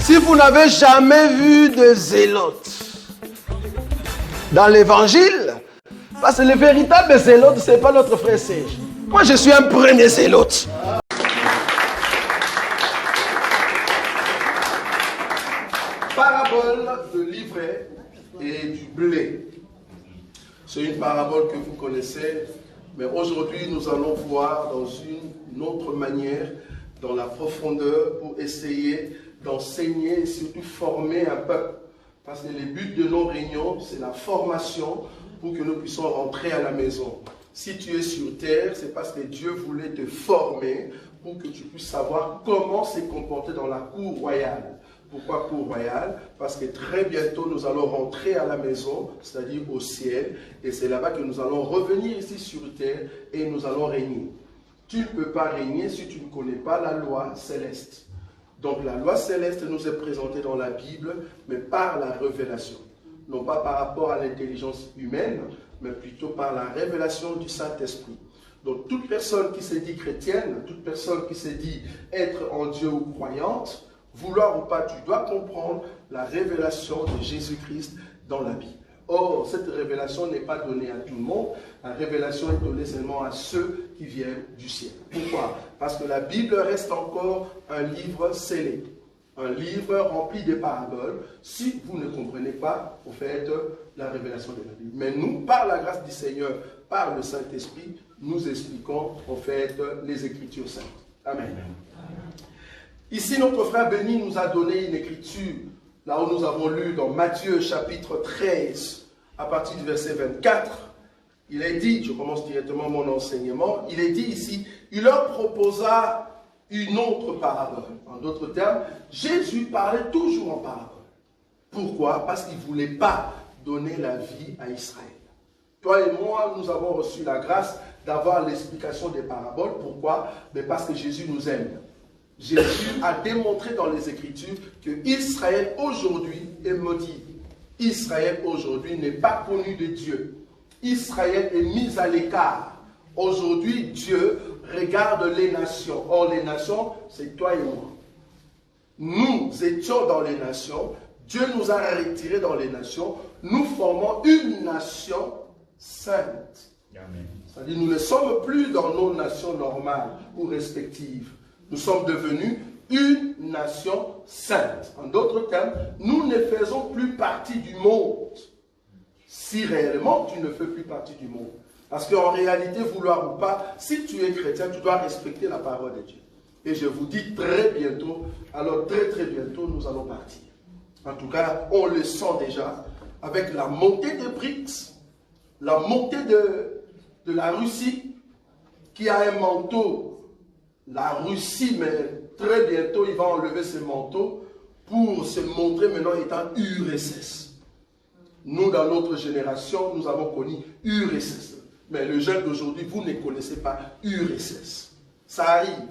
Si vous n'avez jamais vu de zélotes dans l'évangile, parce que le véritable zélote, ce n'est pas notre frère Serge. Moi, je suis un premier zélote. Parabole de l'ivraie et du blé. C'est une parabole que vous connaissez, mais aujourd'hui, nous allons voir dans une autre manière, dans la profondeur, pour essayer d'enseigner et surtout former un peuple. Parce que le but de nos réunions, c'est la formation pour que nous puissions rentrer à la maison. Si tu es sur terre, c'est parce que Dieu voulait te former pour que tu puisses savoir comment se comporter dans la cour royale. Pourquoi cour royale? Parce que très bientôt, nous allons rentrer à la maison, c'est-à-dire au ciel, et c'est là-bas que nous allons revenir ici sur terre et nous allons régner. Tu ne peux pas régner si tu ne connais pas la loi céleste. Donc la loi céleste nous est présentée dans la Bible, mais par la révélation. Non pas par rapport à l'intelligence humaine, mais plutôt par la révélation du Saint-Esprit. Donc toute personne qui se dit chrétienne, toute personne qui se dit être en Dieu ou croyante, vouloir ou pas, tu dois comprendre la révélation de Jésus-Christ dans la Bible. Or, cette révélation n'est pas donnée à tout le monde. La révélation est donnée seulement à ceux qui viennent du ciel. Pourquoi? Parce que la Bible reste encore un livre scellé. Un livre rempli de paraboles. Si vous ne comprenez pas, au fait, la révélation de la Bible. Mais nous, par la grâce du Seigneur, par le Saint-Esprit, nous expliquons, en fait, les Écritures saintes. Amen. Ici, notre frère Béni nous a donné une écriture, là où nous avons lu dans Matthieu chapitre 13, à partir du verset 24. Il est dit, je commence directement mon enseignement, il est dit ici, il leur proposa une autre parabole. En d'autres termes, Jésus parlait toujours en parabole. Pourquoi? Parce qu'il ne voulait pas donner la vie à Israël. Toi et moi, nous avons reçu la grâce d'avoir l'explication des paraboles. Pourquoi? Mais parce que Jésus nous aime. Jésus a démontré dans les Écritures que Israël aujourd'hui est maudit. Israël aujourd'hui n'est pas connu de Dieu. Israël est mis à l'écart. Aujourd'hui, Dieu regarde les nations. Or, les nations, c'est toi et moi. Nous étions dans les nations. Dieu nous a retirés dans les nations. Nous formons une nation sainte. C'est-à-dire, nous ne sommes plus dans nos nations normales ou respectives. Nous sommes devenus une nation sainte. En d'autres termes, nous ne faisons plus partie du monde. Si réellement tu ne fais plus partie du monde. Parce qu'en réalité, vouloir ou pas, si tu es chrétien, tu dois respecter la parole de Dieu. Et je vous dis très bientôt, alors très bientôt, nous allons partir. En tout cas, on le sent déjà avec la montée des BRICS, la montée de la Russie, qui a un manteau. La Russie, mais très bientôt, il va enlever ce manteau pour se montrer maintenant étant URSS. Nous, dans notre génération, nous avons connu URSS. Mais le jeune d'aujourd'hui, vous ne connaissez pas URSS. Ça arrive.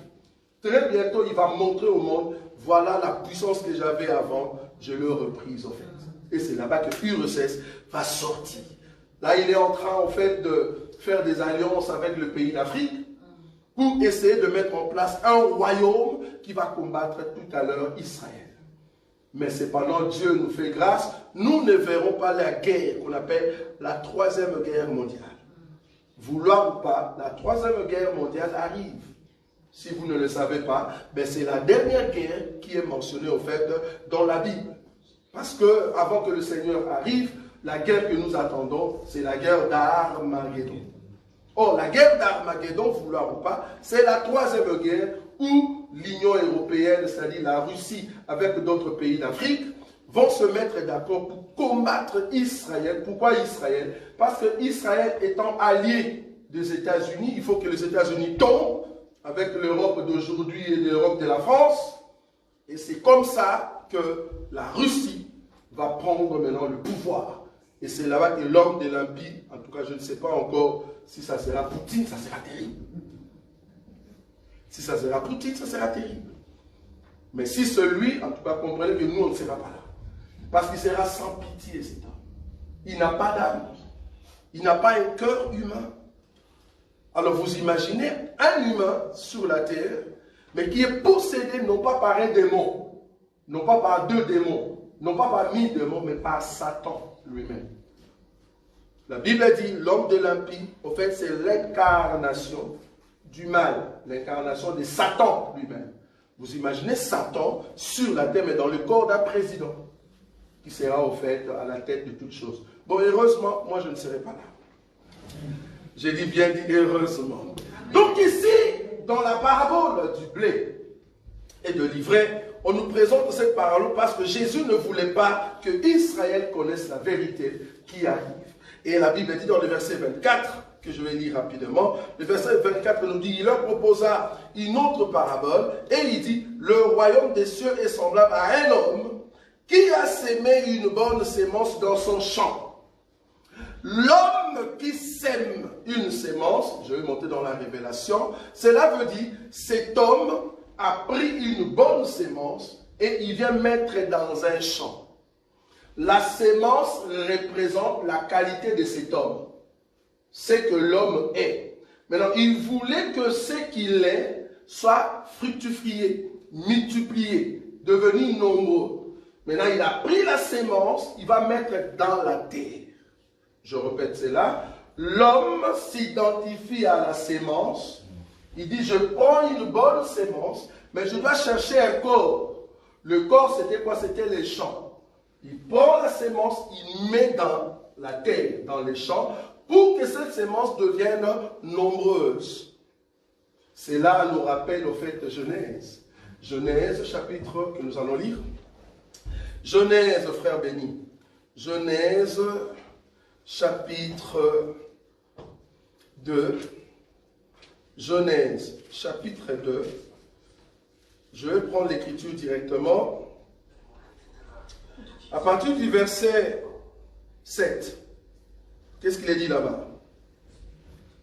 Très bientôt, il va montrer au monde, voilà la puissance que j'avais avant, je l'ai reprise en fait. Et c'est là-bas que URSS va sortir. Là, il est en train en fait de faire des alliances avec le pays d'Afrique, pour essayer de mettre en place un royaume qui va combattre tout à l'heure Israël. Mais cependant, Dieu nous fait grâce, nous ne verrons pas la guerre qu'on appelle la troisième guerre mondiale. Vouloir ou pas, la troisième guerre mondiale arrive. Si vous ne le savez pas, ben c'est la dernière guerre qui est mentionnée au fait dans la Bible. Parce que avant que le Seigneur arrive, la guerre que nous attendons, c'est la guerre d'Armageddon. Or, la guerre d'Armageddon, vouloir ou pas, c'est la troisième guerre où l'Union européenne, c'est-à-dire la Russie, avec d'autres pays d'Afrique, vont se mettre d'accord pour combattre Israël. Pourquoi Israël? Parce que Israël étant allié des États-Unis, il faut que les États-Unis tombent avec l'Europe d'aujourd'hui et l'Europe de la France. Et c'est comme ça que la Russie va prendre maintenant le pouvoir. Et c'est là-bas que l'homme de l'Empire, en tout cas je ne sais pas encore si ça sera Poutine, ça sera terrible. Si ça sera Poutine, ça sera terrible. Mais si celui, en tout cas comprenez que nous on ne sera pas là. Parce qu'il sera sans pitié cet homme. Il n'a pas d'âme. Il n'a pas un cœur humain. Alors vous imaginez un humain sur la terre, mais qui est possédé non pas par un démon, non pas par deux démons, non pas par 1000 démons, mais par Satan lui-même. La Bible dit, l'homme de l'impie, au fait, c'est l'incarnation du mal, l'incarnation de Satan lui-même. Vous imaginez Satan sur la terre, mais dans le corps d'un président, qui sera au fait à la tête de toutes choses. Bon, heureusement, moi je ne serai pas là. J'ai dit bien dit heureusement. Donc ici, dans la parabole du blé et de l'ivraie, on nous présente cette parabole parce que Jésus ne voulait pas que Israël connaisse la vérité qui arrive. Et la Bible dit dans le verset 24, que je vais lire rapidement, le verset 24 nous dit, il leur proposa une autre parabole, et il dit, le royaume des cieux est semblable à un homme qui a sémé une bonne sémence dans son champ. L'homme qui sème une sémence, je vais monter dans la révélation, cela veut dire, cet homme a pris une bonne sémence et il vient mettre dans un champ. La sémence représente la qualité de cet homme. C'est que l'homme est. Maintenant, il voulait que ce qu'il est soit fructifié, multiplié, devenu nombreux. Maintenant, il a pris la sémence, il va mettre dans la terre. Je répète cela. L'homme s'identifie à la sémence. Il dit, je prends une bonne sémence, mais je dois chercher un corps. Le corps, c'était quoi? C'était les champs. Il prend la sémence, il met dans la terre, dans les champs, pour que cette sémence devienne nombreuse. Cela nous rappelle au fait Genèse. Genèse, chapitre que nous allons lire. Genèse, frère béni. Genèse, chapitre 2. Genèse, chapitre 2. Je vais prendre l'écriture directement. À partir du verset 7. Qu'est-ce qu'il est dit là-bas?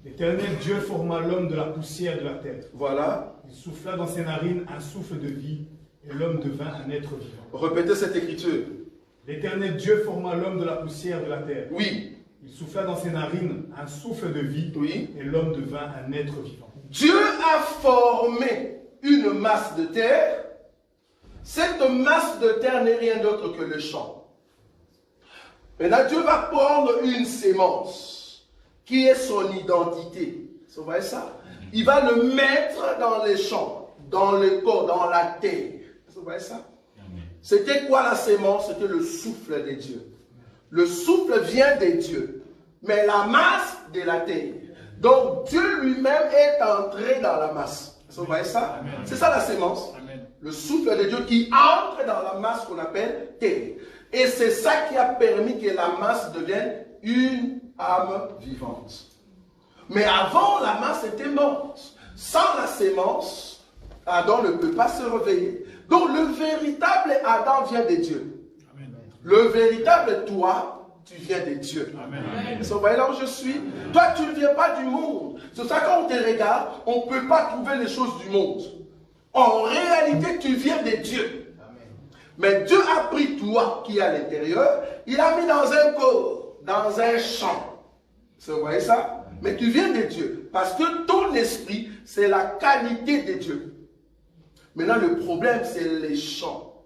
L'Éternel Dieu forma l'homme de la poussière de la terre. Voilà. Il souffla dans ses narines un souffle de vie, et l'homme devint un être vivant. Répétez cette écriture. L'Éternel Dieu forma l'homme de la poussière de la terre. Oui. Il souffla dans ses narines un souffle de vie, Oui. et l'homme devint un être vivant. Dieu a formé une masse de terre. Cette masse de terre n'est rien d'autre que le champ. Maintenant, Dieu va prendre une sémence qui est son identité. Vous voyez ça? Il va le mettre dans les champs, dans le corps, dans la terre. Vous voyez ça? C'était quoi la sémence? C'était le souffle de Dieu. Le souffle vient de Dieu, mais la masse de la terre. Donc Dieu lui-même est entré dans la masse. Vous voyez ça? C'est ça la sémence. Amen. Le souffle de Dieu qui entre dans la masse qu'on appelle terre. Et c'est ça qui a permis que la masse devienne une âme vivante. Mais avant, la masse était morte. Sans la sémence, Adam ne peut pas se réveiller. Donc le véritable Adam vient de Dieu. Amen. Le véritable toi, tu viens de Dieu. Amen. Vous voyez là où je suis? Toi, tu ne viens pas du monde. C'est pour ça que quand on te regarde, on ne peut pas trouver les choses du monde. En réalité, tu viens de Dieu. Amen. Mais Dieu a pris toi qui est à l'intérieur, il a mis dans un corps, dans un champ. Vous voyez ça? Mais tu viens de Dieu. Parce que ton esprit, c'est la qualité de Dieu. Maintenant, le problème, c'est les champs,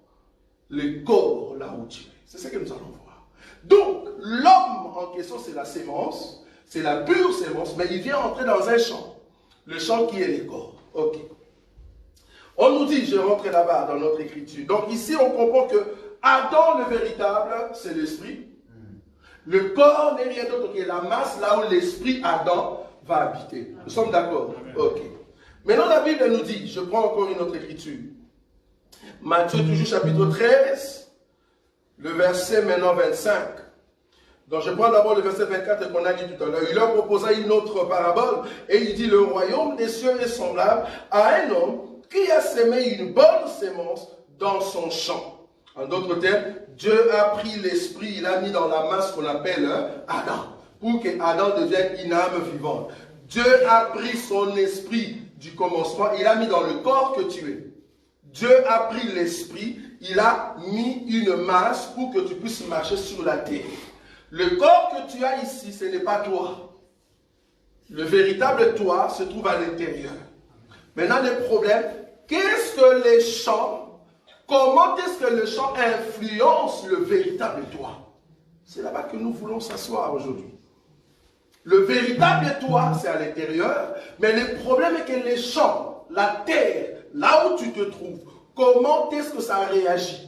le corps, là où tu es. C'est ce que nous allons voir. Donc, l'homme en question, c'est la sémence, c'est la pure sémence, mais il vient entrer dans un champ. Le champ qui est le corps. Ok. On nous dit, je rentre là-bas dans notre écriture. Donc ici, on comprend que Adam, le véritable, c'est l'esprit. Le corps n'est rien d'autre que la masse, là où l'esprit Adam va habiter. Nous sommes d'accord? Ok. Maintenant, la Bible nous dit, je prends encore une autre écriture. Matthieu, toujours chapitre 13, le verset maintenant 25. Donc je prends d'abord le verset 24 qu'on a dit tout à l'heure. Il leur proposa une autre parabole et il dit, le royaume des cieux est semblable à un homme qui a sémé une bonne sémence dans son champ. En d'autres termes, Dieu a pris l'esprit, il a mis dans la masse qu'on appelle Adam, pour que Adam devienne une âme vivante. Dieu a pris son esprit du commencement, il a mis dans le corps que tu es. Dieu a pris l'esprit, il a mis une masse pour que tu puisses marcher sur la terre. Le corps que tu as ici, ce n'est pas toi. Le véritable toi se trouve à l'intérieur. Maintenant, le problème, qu'est-ce que les champs comment est-ce que le chant influence le véritable toi? C'est là-bas que nous voulons s'asseoir aujourd'hui. Le véritable toi, c'est à l'intérieur, mais le problème est que les champs, la terre, là où tu te trouves, comment est-ce que ça réagit?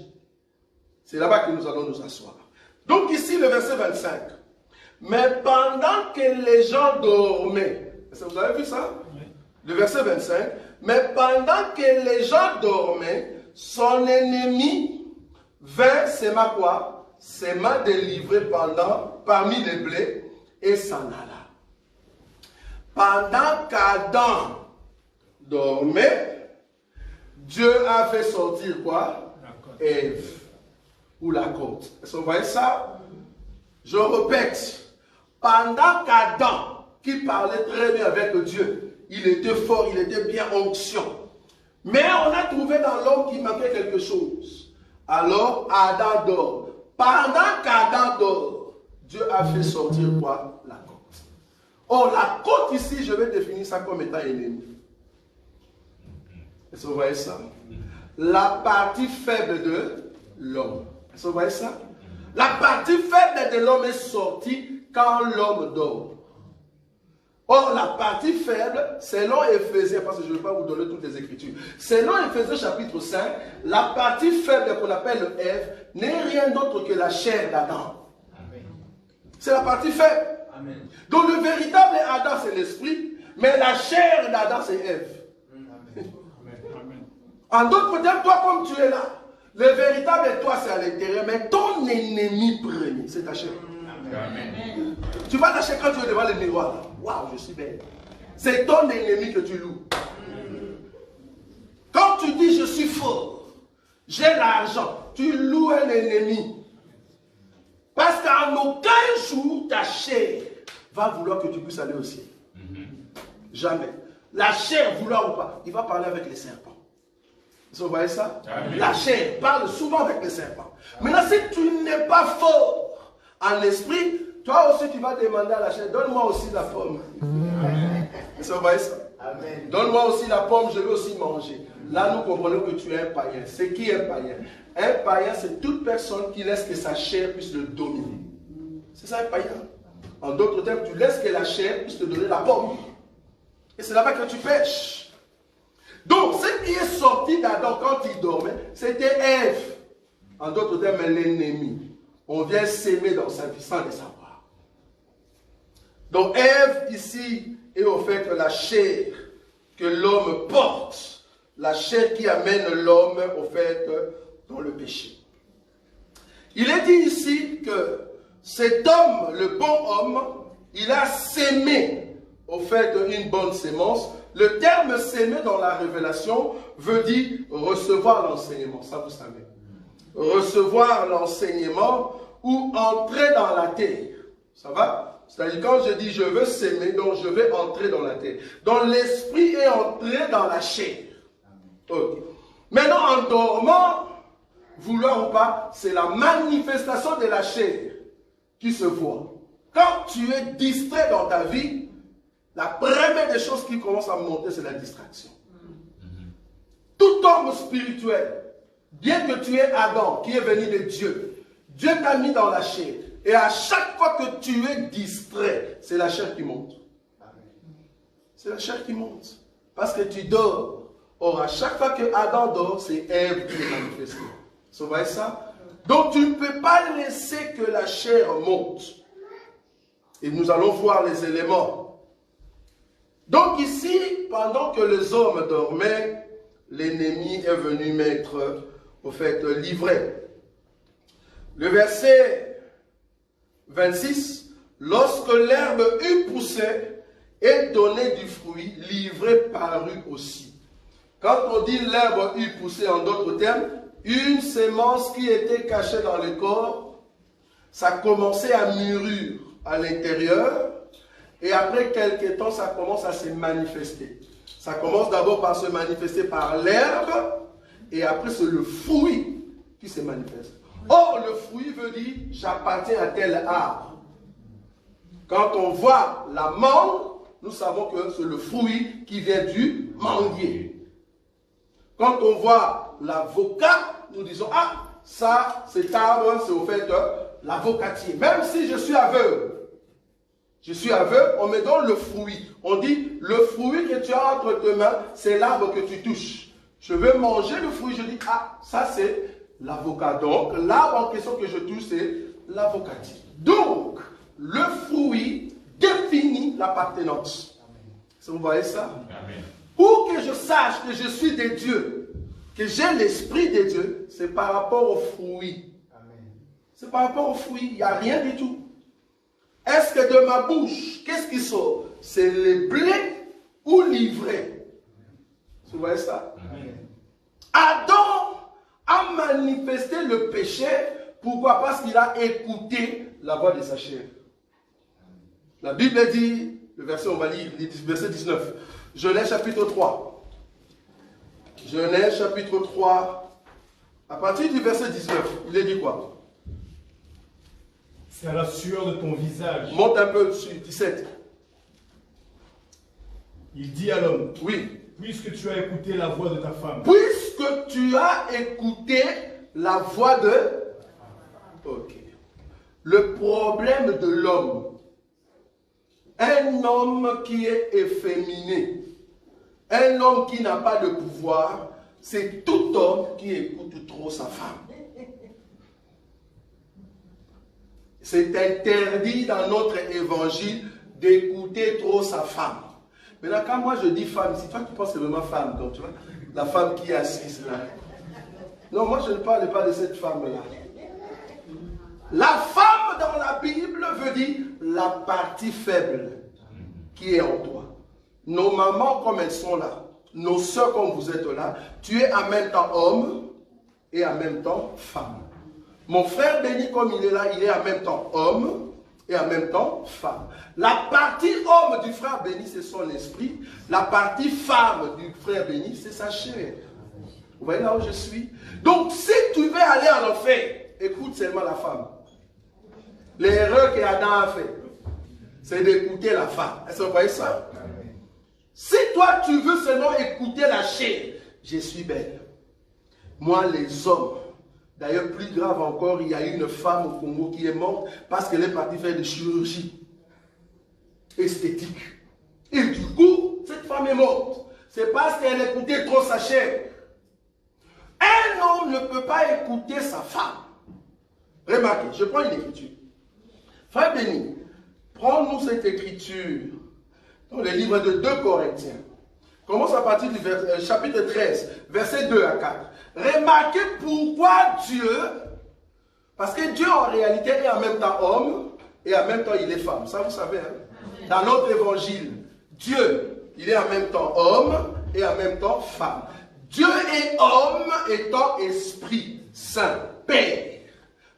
C'est là-bas que nous allons nous asseoir. Donc ici, le verset 25. Mais pendant que les gens dormaient, est-ce que vous avez vu ça? Oui. Le verset 25. Mais pendant que les gens dormaient, son ennemi vint s'aima quoi? S'aima délivrer parmi les blés et s'en alla. Pendant qu'Adam dormait, Dieu a fait sortir quoi? Ève. Ou la côte. Est-ce que vous voyez ça? Je répète. Pendant qu'Adam, qui parlait très bien avec Dieu, il était fort, il était bien onction. Mais on a trouvé dans l'homme qu'il manquait quelque chose. Alors Adam dort. Pendant qu'Adam dort, Dieu a fait sortir quoi? La côte. Or, la côte ici, je vais définir ça comme étant ennemi. Est-ce que vous voyez ça? La partie faible de l'homme. Est-ce que vous voyez ça? La partie faible de l'homme est sortie quand l'homme dort. Or, la partie faible, selon Éphésiens, parce que je ne vais pas vous donner toutes les Écritures, selon Éphésiens chapitre 5, la partie faible qu'on appelle Ève n'est rien d'autre que la chair d'Adam. C'est la partie faible. Amen. Donc, le véritable Adam, c'est l'esprit, mais la chair d'Adam, c'est Ève. En d'autres termes, toi, comme tu es là, le véritable toi, c'est à l'intérieur, mais ton ennemi premier, c'est ta chair. Amen. Tu vas t'acheter quand tu es devant le miroir. Waouh, je suis belle. C'est ton ennemi que tu loues. Quand tu dis je suis fort, j'ai l'argent, tu loues un ennemi. Parce qu'en aucun jour, ta chair va vouloir que tu puisses aller au ciel. Jamais. La chair, vouloir ou pas, il va parler avec les serpents. Vous voyez ça? Amen. La chair parle souvent avec les serpents. Maintenant, si tu n'es pas fort en esprit, toi aussi tu vas demander à la chair, donne-moi aussi la pomme. Vous voyez ça? Donne-moi aussi la pomme, je veux aussi manger. Là, nous comprenons que tu es un païen. C'est qui un païen? Un païen, c'est toute personne qui laisse que sa chair puisse le dominer. C'est ça un païen. En d'autres termes, tu laisses que la chair puisse te donner la pomme. Et c'est là-bas que tu pêches. Donc, ce qui est sorti d'Adam quand il dormait, c'était Ève. En d'autres termes, l'ennemi. On vient s'aimer dans sa vie sans le savoir. Donc, Ève, ici, est au fait la chair que l'homme porte. La chair qui amène l'homme, au fait, dans le péché. Il est dit ici que cet homme, le bon homme, il a sémé, au fait, une bonne sémence. Le terme s'aimer dans la révélation veut dire recevoir l'enseignement, ça vous savez. Recevoir l'enseignement ou entrer dans la terre. Ça va? C'est-à-dire quand je dis je veux s'aimer, donc je vais entrer dans la terre. Donc l'esprit est entré dans la chair. Okay. Maintenant en dormant, vouloir ou pas, c'est la manifestation de la chair qui se voit. Quand tu es distrait dans ta vie, la première des choses qui commence à monter, c'est la distraction. Tout homme spirituel, bien que tu es Adam, qui est venu de Dieu, Dieu t'a mis dans la chair. Et à chaque fois que tu es distrait, c'est la chair qui monte. C'est la chair qui monte. Parce que tu dors. Or, à chaque fois que Adam dort, c'est Ève qui est manifestée. Vous voyez ça? Donc, tu ne peux pas laisser que la chair monte. Et nous allons voir les éléments. Donc ici, pendant que les hommes dormaient, l'ennemi est venu mettre, au fait, livrer. Le verset 26, lorsque l'herbe eut poussé et donné du fruit, livré parut aussi. Quand on dit l'herbe eut poussé, en d'autres termes, une sémence qui était cachée dans le corps, ça commençait à mûrir à l'intérieur. Et après quelques temps, ça commence à se manifester. Ça commence d'abord par se manifester par l'herbe, et après c'est le fruit qui se manifeste. Or, le fruit veut dire, j'appartiens à tel arbre. Quand on voit la mangue, nous savons que c'est le fruit qui vient du manguier. Quand on voit l'avocat, nous disons, ah, ça, cet arbre, c'est au fait l'avocatier. Même si je suis aveugle, on me donne le fruit. On dit, le fruit que tu as entre tes mains, c'est l'arbre que tu touches. Je veux manger le fruit, je dis, ah, ça c'est l'avocat. Donc, l'arbre en question que je touche, c'est l'avocatier. Donc, le fruit définit l'appartenance. Vous voyez ça? Amen. Pour que je sache que je suis de Dieu, que j'ai l'esprit de Dieu, c'est par rapport au fruit. C'est par rapport au fruit, il n'y a rien du tout. Est-ce que de ma bouche, qu'est-ce qui sort? C'est le blé ou l'ivraie? Vous voyez ça? Amen. Adam a manifesté le péché. Pourquoi? Parce qu'il a écouté la voix de sa chair. La Bible dit, le verset, on va lire, verset 19. Genèse chapitre 3. Genèse chapitre 3. À partir du verset 19, il est dit quoi? C'est à la sueur de ton visage. Monte un peu sur 17. Il dit à l'homme, oui. Puisque tu as écouté la voix de ta femme. Puisque tu as écouté la voix de... Ok. Le problème de l'homme. Un homme qui est efféminé. Un homme qui n'a pas de pouvoir. C'est tout homme qui écoute trop sa femme. C'est interdit dans notre évangile d'écouter trop sa femme. Maintenant, quand moi je dis femme, si toi tu penses vraiment femme, donc tu vois, la femme qui est assise là. Non, moi je ne parle pas de cette femme-là. La femme dans la Bible veut dire la partie faible qui est en toi. Nos mamans comme elles sont là, nos soeurs comme vous êtes là, tu es en même temps homme et en même temps femme. Mon frère béni comme il est là, il est en même temps homme et en même temps femme. La partie homme du frère béni, c'est son esprit. La partie femme du frère béni, c'est sa chair. Vous voyez là où je suis? Donc, si tu veux aller en enfer, écoute seulement la femme. L'erreur qu'Adam a fait, c'est d'écouter la femme. Est-ce que vous voyez ça? Si toi, tu veux seulement écouter la chair, je suis belle. Moi, les hommes, d'ailleurs, plus grave encore, il y a une femme au Congo qui est morte parce qu'elle est partie faire des chirurgies esthétiques. Et du coup, cette femme est morte. C'est parce qu'elle écoutait trop sa chair. Un homme ne peut pas écouter sa femme. Remarquez, je prends une écriture. Frère béni, prends-nous cette écriture dans le livre de 2 Corinthiens. Commence à partir du chapitre 13, versets 2 à 4. Remarquez pourquoi Dieu, parce que Dieu en réalité est en même temps homme et en même temps il est femme. Ça vous savez, hein? Dans notre évangile, Dieu, il est en même temps homme et en même temps femme. Dieu est homme étant esprit saint, Père.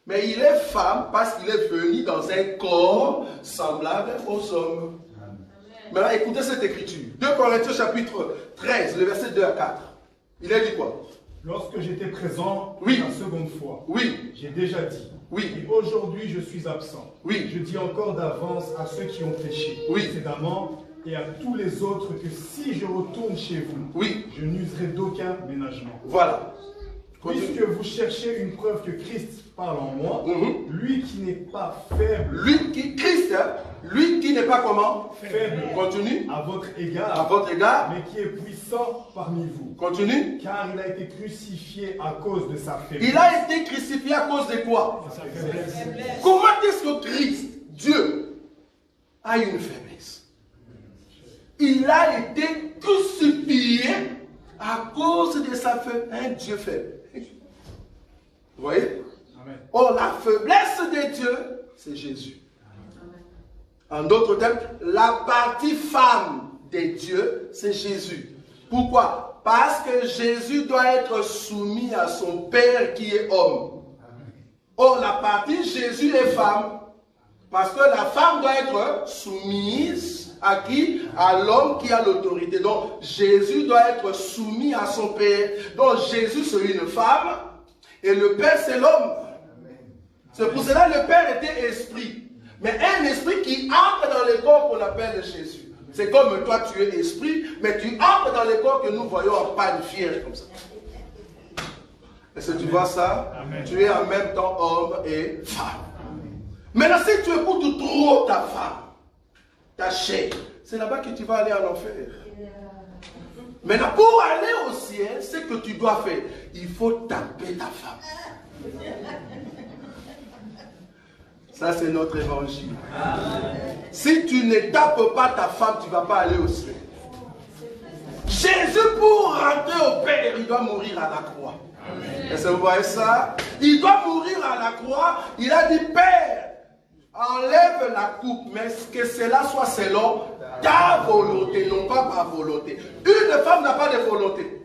Mais il est femme parce qu'il est venu dans un corps semblable aux hommes. Maintenant, écoutez cette écriture. 2 Corinthiens chapitre 13, le verset 2 à 4. Il est dit quoi? Lorsque j'étais présent oui. la seconde fois, oui. J'ai déjà dit. Oui. Et aujourd'hui, je suis absent. Oui. Je dis encore d'avance à ceux qui ont péché précédemment et à tous les autres que si je retourne chez vous, oui. je n'userai d'aucun ménagement. Voilà. Puisque vous cherchez une preuve que Christ parle en moi, lui qui n'est pas faible. Christ, hein, lui qui n'est pas comment? Faible. Continue. À votre égard. À votre égard. Mais qui est puissant parmi vous. Continue. Car il a été crucifié à cause de sa faiblesse. Il a été crucifié à cause de quoi? De sa faiblesse. Comment est-ce que Christ, Dieu, a une faiblesse? Il a été crucifié à cause de sa faiblesse. Un Dieu faible. Vous voyez? Amen. Or, la faiblesse de Dieu, c'est Jésus. Amen. En d'autres termes, la partie femme de Dieu, c'est Jésus. Pourquoi? Parce que Jésus doit être soumis à son Père qui est homme. Amen. Or, la partie Jésus est femme. Parce que la femme doit être soumise à qui? À l'homme qui a l'autorité. Donc, Jésus doit être soumis à son Père. Donc, Jésus, c'est une femme. Et le Père, c'est l'homme. C'est pour cela que le Père était esprit. Mais un esprit qui entre dans le corps qu'on appelle Jésus. C'est comme toi, tu es esprit, mais tu entres dans le corps que nous voyons en panne fière comme ça. Est-ce que tu vois ça? Amen. Tu es en même temps homme et femme. Maintenant, si tu écoutes trop ta femme, ta chair, c'est là-bas que tu vas aller en enfer. Maintenant, pour aller au ciel, ce que tu dois faire, il faut taper ta femme. Ça, c'est notre évangile. Si tu ne tapes pas ta femme, tu ne vas pas aller au ciel. Jésus, pour rentrer au Père, il doit mourir à la croix. Est-ce que vous voyez ça? Il doit mourir à la croix. Il a dit, Père, enlève la coupe, mais que cela soit selon ta volonté, non pas ma volonté. Une femme n'a pas de volonté.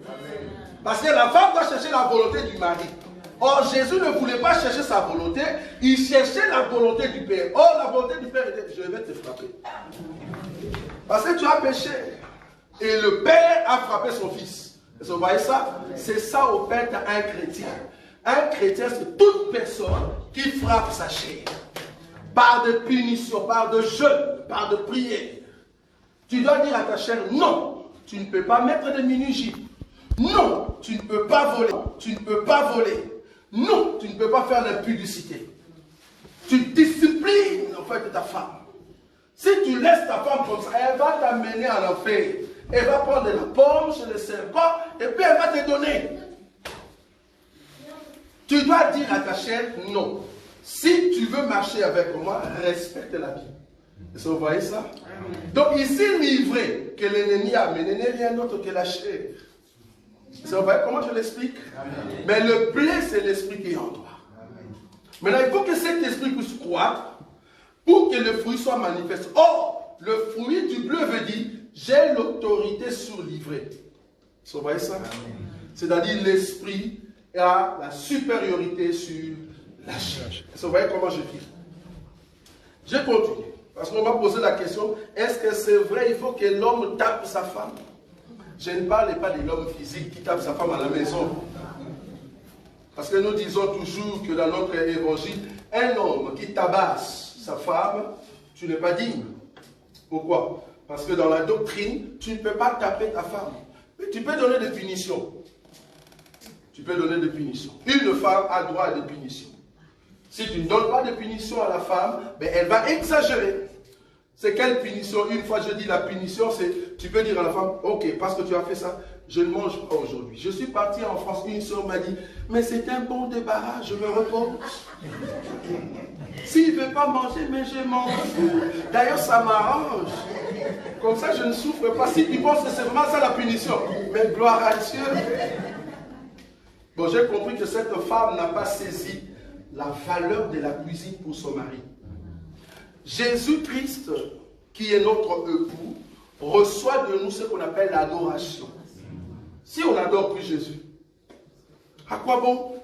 Parce que la femme doit chercher la volonté du mari. Or, Jésus ne voulait pas chercher sa volonté, il cherchait la volonté du Père. Or, la volonté du Père était, je vais te frapper. Parce que tu as péché. Et le Père a frappé son fils. Vous voyez ça? C'est ça au fait un chrétien. Un chrétien, c'est toute personne qui frappe sa chair. Par de punition, par de jeûne, par de prière. Tu dois dire à ta chair, non, tu ne peux pas mettre de mini-jupes. Non, tu ne peux pas voler. Tu ne peux pas voler. Non, tu ne peux pas faire l'impudicité. Tu disciplines en fait ta femme. Si tu laisses ta femme comme ça, elle va t'amener en enfer. Elle va prendre de la pomme chez le serpent et puis elle va te donner. Tu dois dire à ta chair, non. Si tu veux marcher avec moi, respecte la vie. Est-ce que vous voyez ça? Donc ici, l'ivrée que l'ennemi a amené n'est rien d'autre que la chair. Vous voyez comment je l'explique? Mais le blé, c'est l'esprit qui est en toi. Maintenant, il faut que cet esprit puisse croître pour que le fruit soit manifeste. Or, le fruit du bleu veut dire, j'ai l'autorité sur l'ivrée. Vous voyez ça? C'est-à-dire l'esprit a la supériorité sur la chair. Vous voyez comment je vis? Je continue. Parce qu'on m'a posé la question, est-ce que c'est vrai, il faut que l'homme tape sa femme? Je ne parle pas de l'homme physique qui tape sa femme à la maison. Parce que nous disons toujours que dans notre évangile, un homme qui tabasse sa femme, tu n'es pas digne. Pourquoi? Parce que dans la doctrine, tu ne peux pas taper ta femme. Mais tu peux donner des punitions. Tu peux donner des punitions. Une femme a droit à des punitions. Si tu ne donnes pas de punition à la femme, ben elle va exagérer. C'est quelle punition? Une fois je dis la punition, c'est, tu peux dire à la femme, ok, parce que tu as fait ça, je ne mange pas aujourd'hui. Je suis parti en France, une soeur m'a dit, mais c'est un bon débarras, je me repose. S'il ne veut pas manger, mais je mange. D'ailleurs, ça m'arrange. Comme ça, je ne souffre pas. Si tu penses que c'est vraiment ça la punition, mais gloire à Dieu. Bon, j'ai compris que cette femme n'a pas saisi la valeur de la cuisine pour son mari. Jésus-Christ, qui est notre époux, reçoit de nous ce qu'on appelle l'adoration. Si on n'adore plus Jésus, à quoi bon?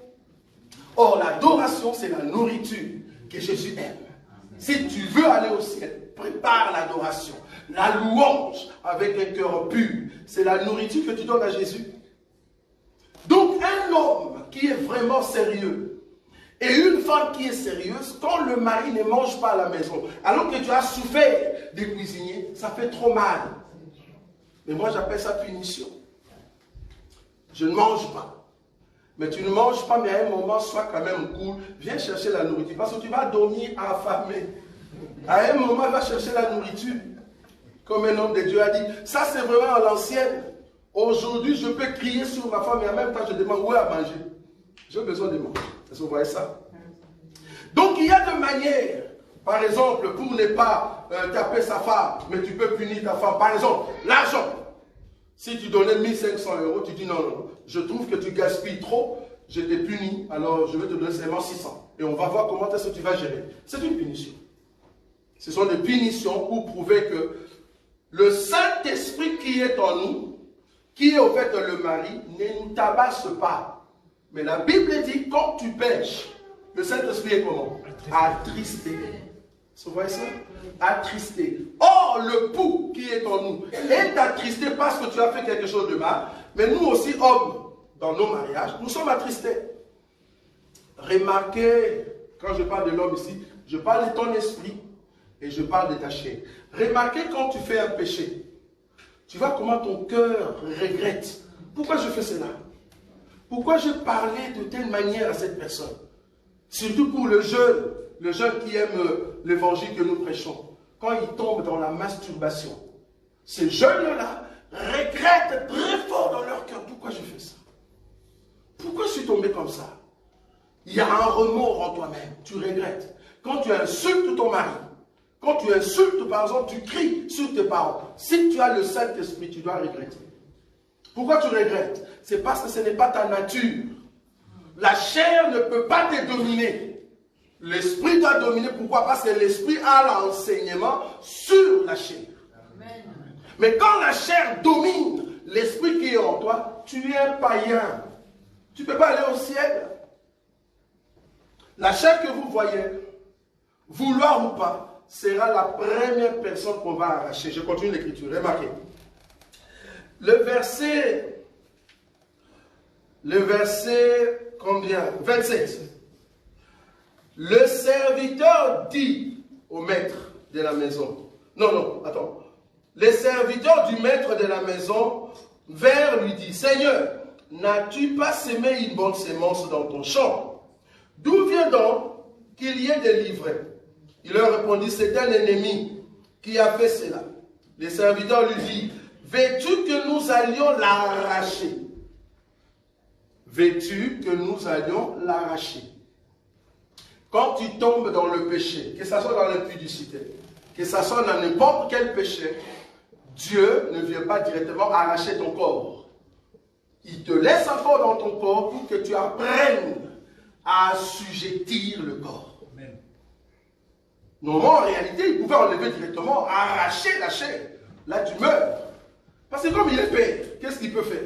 Or, l'adoration, c'est la nourriture que Jésus aime. Si tu veux aller au ciel, prépare l'adoration. La louange avec un cœur pur, c'est la nourriture que tu donnes à Jésus. Donc, un homme qui est vraiment sérieux, et une femme qui est sérieuse, quand le mari ne mange pas à la maison, alors que tu as souffert des cuisiniers, ça fait trop mal. Mais moi, j'appelle ça punition. Je ne mange pas. Mais tu ne manges pas, mais à un moment, sois quand même cool. Viens chercher la nourriture. Parce que tu vas dormir affamé. À un moment, va chercher la nourriture. Comme un homme de Dieu a dit, ça c'est vraiment à l'ancienne. Aujourd'hui, je peux crier sur ma femme et en même temps, je demande où est à manger. J'ai besoin de manger. Est-ce que vous voyez ça? Donc, il y a deux manières. Par exemple, pour ne pas taper sa femme, mais tu peux punir ta femme. Par exemple, l'argent. Si tu donnais 1500 €, tu dis non, non, je trouve que tu gaspilles trop, je t'ai puni, alors je vais te donner seulement 600. Et on va voir comment est-ce que tu vas gérer. C'est une punition. Ce sont des punitions pour prouver que le Saint-Esprit qui est en nous, qui est au fait le mari, ne nous tabasse pas. Mais la Bible dit, quand tu pêches, le Saint-Esprit est comment? Attristé. Vous voyez ça? Attristé. Or, le pou qui est en nous est attristé parce que tu as fait quelque chose de mal. Mais nous aussi, hommes, dans nos mariages, nous sommes attristés. Remarquez, quand je parle de l'homme ici, je parle de ton esprit et je parle de ta chair. Remarquez quand tu fais un péché. Tu vois comment ton cœur regrette. Pourquoi je fais cela? Pourquoi je parlais de telle manière à cette personne? Surtout pour le jeune qui aime l'évangile que nous prêchons. Quand il tombe dans la masturbation, ces jeunes-là regrettent très fort dans leur cœur. Pourquoi je fais ça? Pourquoi je suis tombé comme ça? Il y a un remords en toi-même. Tu regrettes. Quand tu insultes ton mari, quand tu insultes, par exemple, tu cries sur tes parents. Si tu as le Saint-Esprit, tu dois regretter. Pourquoi tu regrettes? C'est parce que ce n'est pas ta nature. La chair ne peut pas te dominer. L'esprit doit dominer. Pourquoi? Parce que l'esprit a l'enseignement sur la chair. Amen. Mais quand la chair domine l'esprit qui est en toi, tu es un païen. Tu ne peux pas aller au ciel. La chair que vous voyez, vouloir ou pas, sera la première personne qu'on va arracher. Je continue l'écriture. Remarquez. Le verset combien? 27. Le serviteur dit au maître de la maison. Non, attends. Le serviteur du maître de la maison vers lui dit, Seigneur, n'as-tu pas semé une bonne sémence dans ton champ? D'où vient donc qu'il y ait des livrets? Il leur répondit, c'est un ennemi qui a fait cela. Le serviteur lui dit, veux-tu que nous allions l'arracher? Veux-tu que nous allions l'arracher? Quand tu tombes dans le péché, que ce soit dans l'impudicité, que ce soit dans n'importe quel péché, Dieu ne vient pas directement arracher ton corps. Il te laisse encore dans ton corps pour que tu apprennes à assujettir le corps. Amen. Normalement, en réalité, il pouvait enlever directement, arracher la chair. Là, tu meurs. Parce que comme il est père, qu'est-ce qu'il peut faire?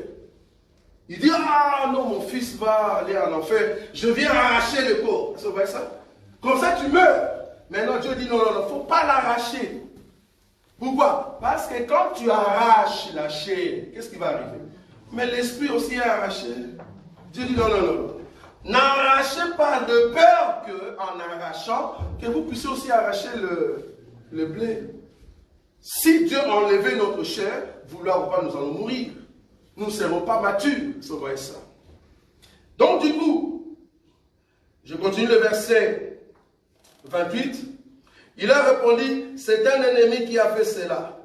Il dit, ah non, mon fils va aller en enfer, je viens arracher le corps. Vous voyez ça? Comme ça, tu meurs. Maintenant, Dieu dit, non, il ne faut pas l'arracher. Pourquoi? Parce que quand tu arraches la chair, qu'est-ce qui va arriver? Mais l'esprit aussi est arraché. Dieu dit, non. N'arrachez pas de peur qu'en arrachant, que vous puissiez aussi arracher le blé. Si Dieu enlevait notre chair, vouloir ou pas, nous allons mourir. Nous ne serons pas matures. Vous voyez ça? Donc du coup, je continue le verset 28. Il a répondu, c'est un ennemi qui a fait cela.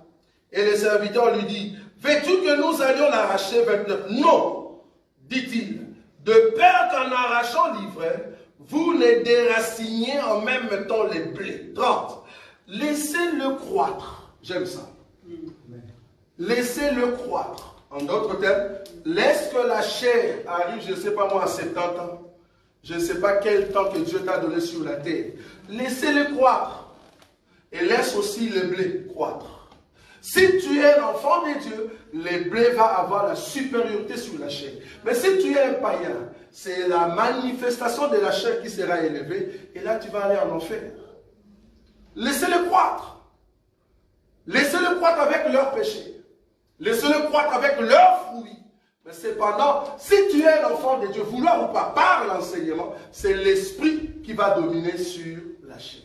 Et le serviteur lui dit, veux-tu que nous allions l'arracher? 29. Non, dit-il, de peur qu'en arrachant l'ivraie, vous les déraciniez en même temps les blés. 30. Laissez-le croître. J'aime ça. Laissez-le croître. En d'autres termes, laisse que la chair arrive, je ne sais pas moi, à 70 ans. Je ne sais pas quel temps que Dieu t'a donné sur la terre. Laissez-le croître. Et laisse aussi le blé croître. Si tu es l'enfant de Dieu, le blé va avoir la supériorité sur la chair. Mais si tu es un païen, c'est la manifestation de la chair qui sera élevée. Et là, tu vas aller en enfer. Laissez-le croître. Laissez-le croître avec leurs péchés. Laissez-le croître avec leurs fruits. Mais cependant, si tu es l'enfant de Dieu, vouloir ou pas, par l'enseignement, c'est l'esprit qui va dominer sur la chair.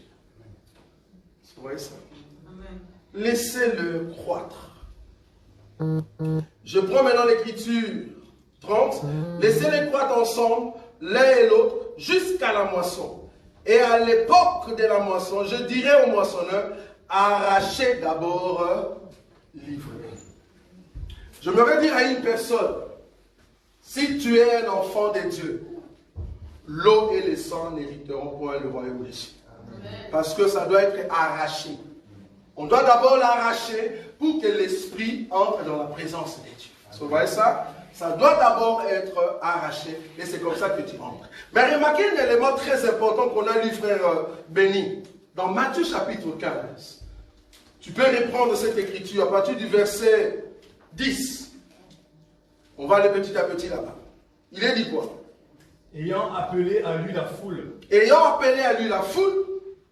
Vous voyez ça? Laissez-le croître. Je prends maintenant l'écriture 30. Laissez-les croître ensemble, l'un et l'autre, jusqu'à la moisson. Et à l'époque de la moisson, je dirai au moissonneur, arrachez d'abord l'ivraie. Je me vais dire à une personne, si tu es un enfant de Dieu, l'eau et le sang n'hériteront point le royaume des cieux. Parce que ça doit être arraché. On doit d'abord l'arracher pour que l'esprit entre dans la présence de Dieu. Vous voyez ça? Ça doit d'abord être arraché et c'est comme ça que tu entres. Mais remarquez un élément très important qu'on a lu, frère Béni. Dans Matthieu chapitre 15, tu peux reprendre cette écriture à partir du verset 10. On va aller petit à petit là-bas. Il est dit quoi? Ayant appelé à lui la foule. Ayant appelé à lui la foule.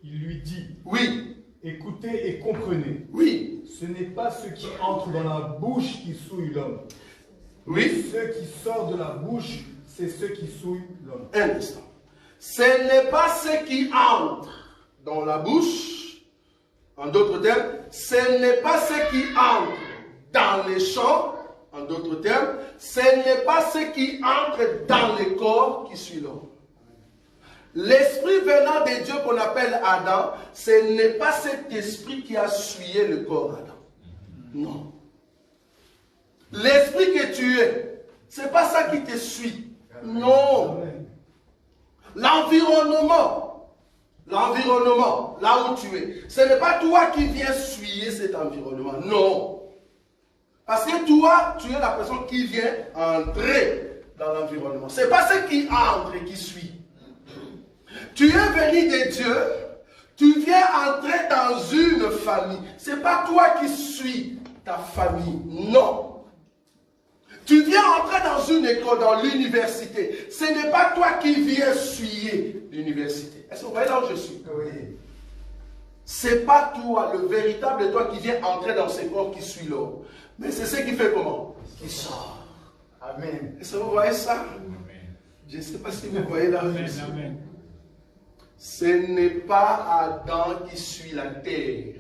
Il lui dit. Oui. Écoutez et comprenez. Oui. Ce n'est pas ce qui entre dans la bouche qui souille l'homme. Oui. Ce qui sort de la bouche, c'est ce qui souille l'homme. Un instant. Ce n'est pas ce qui entre dans la bouche. En d'autres termes, ce n'est pas ce qui entre dans les champs. En d'autres termes, ce n'est pas ce qui entre dans le corps qui suit l'homme. L'esprit venant de Dieu qu'on appelle Adam, ce n'est pas cet esprit qui a souillé le corps d'Adam. Non. L'esprit que tu es, ce n'est pas ça qui te suit. Non. L'environnement, là où tu es, ce n'est pas toi qui viens souiller cet environnement. Non. Parce que toi, tu es la personne qui vient entrer dans l'environnement. Ce n'est pas ce qui entre et qui suit. Tu es venu de Dieu, tu viens entrer dans une famille. Ce n'est pas toi qui suis ta famille. Non. Tu viens entrer dans une école, dans l'université. Ce n'est pas toi qui viens suyer l'université. Est-ce que vous voyez là où je suis? Oui. Ce n'est pas toi, le véritable toi, qui vient entrer dans ce corps qui suit l'homme. Mais c'est ce qui fait comment? Qui sort. Amen. Est-ce que vous voyez ça? Amen. Je ne sais pas si vous voyez là où je suis. Amen. Ce n'est pas Adam qui suit la terre,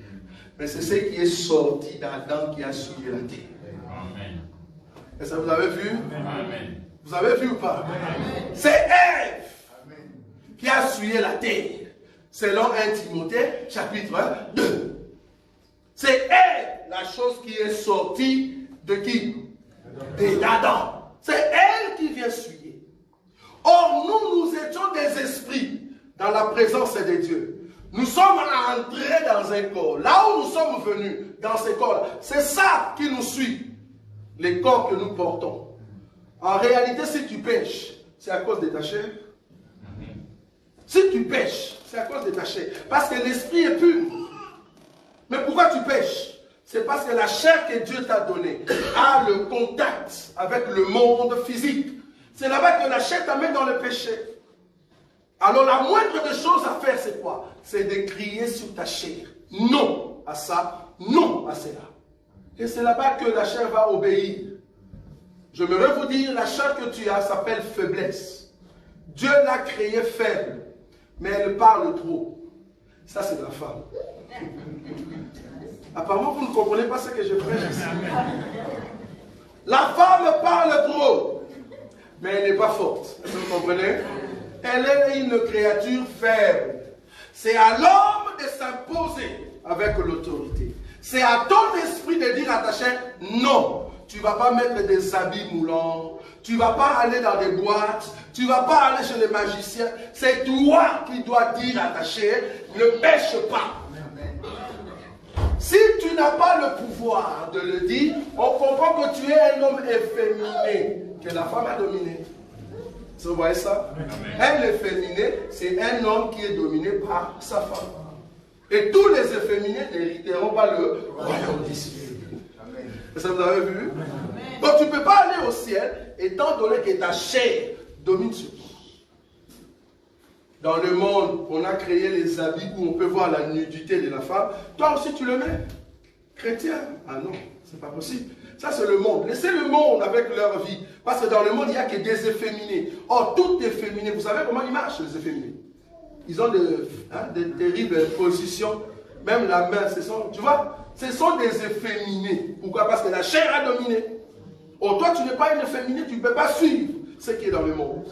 mais c'est ce qui est sorti d'Adam qui a suivi la terre. Amen. Est-ce que vous avez vu? Amen. Vous avez vu ou pas? C'est Ève qui a suivi la terre, selon 1 Timothée, chapitre 2. C'est Ève, la chose qui est sortie de qui? D'Adam. C'est elle qui vient suivre. Or, nous étions des esprits dans la présence de Dieu. Nous sommes entrés dans un corps. Là où nous sommes venus, dans ce corps, c'est ça qui nous suit. Les corps que nous portons. En réalité, si tu pêches, c'est à cause de ta chair. Si tu pêches, c'est à cause de ta chair. Parce que l'esprit est pur. Mais pourquoi tu pêches? C'est parce que la chair que Dieu t'a donnée a le contact avec le monde physique. C'est là-bas que la chair t'amène dans le péché. Alors la moindre des choses à faire, c'est quoi? C'est de crier sur ta chair. Non à ça, non à cela. Et c'est là-bas que la chair va obéir. J'aimerais vous dire, la chair que tu as s'appelle faiblesse. Dieu l'a créée faible, mais elle parle trop. Ça, c'est la femme. Apparemment, vous ne comprenez pas ce que je prêche ici. La femme parle trop, mais elle n'est pas forte. Est-ce que vous comprenez? Elle est une créature faible. C'est à l'homme de s'imposer avec l'autorité. C'est à ton esprit de dire à ta chair, non, tu ne vas pas mettre des habits moulants, tu ne vas pas aller dans des boîtes, tu ne vas pas aller chez les magiciens. C'est toi qui dois dire à ta chair, ne pêche pas. Si tu n'as pas le pouvoir de le dire, on comprend que tu es un homme efféminé, que la femme a dominé. Vous voyez ça? Un efféminé, c'est un homme qui est dominé par sa femme. Et tous les efféminés n'hériteront pas le royaume des cieux. Ça vous avez vu? Donc tu ne peux pas aller au ciel, étant donné que ta chair domine sur toi. Dans le monde, on a créé les habits où on peut voir la nudité de la femme. Toi aussi tu le mets? Chrétien? Ah non, c'est pas possible. Ça c'est le monde. Laissez le monde avec leur vie. Parce que dans le monde, il n'y a que des efféminés. Or, toutes les féminines, vous savez comment ils marchent, les efféminés? Ils ont des terribles positions. Même la main, tu vois, ce sont des efféminés. Pourquoi? Parce que la chair a dominé. Or, toi, tu n'es pas une efféminée, tu ne peux pas suivre ce qui est dans le monde.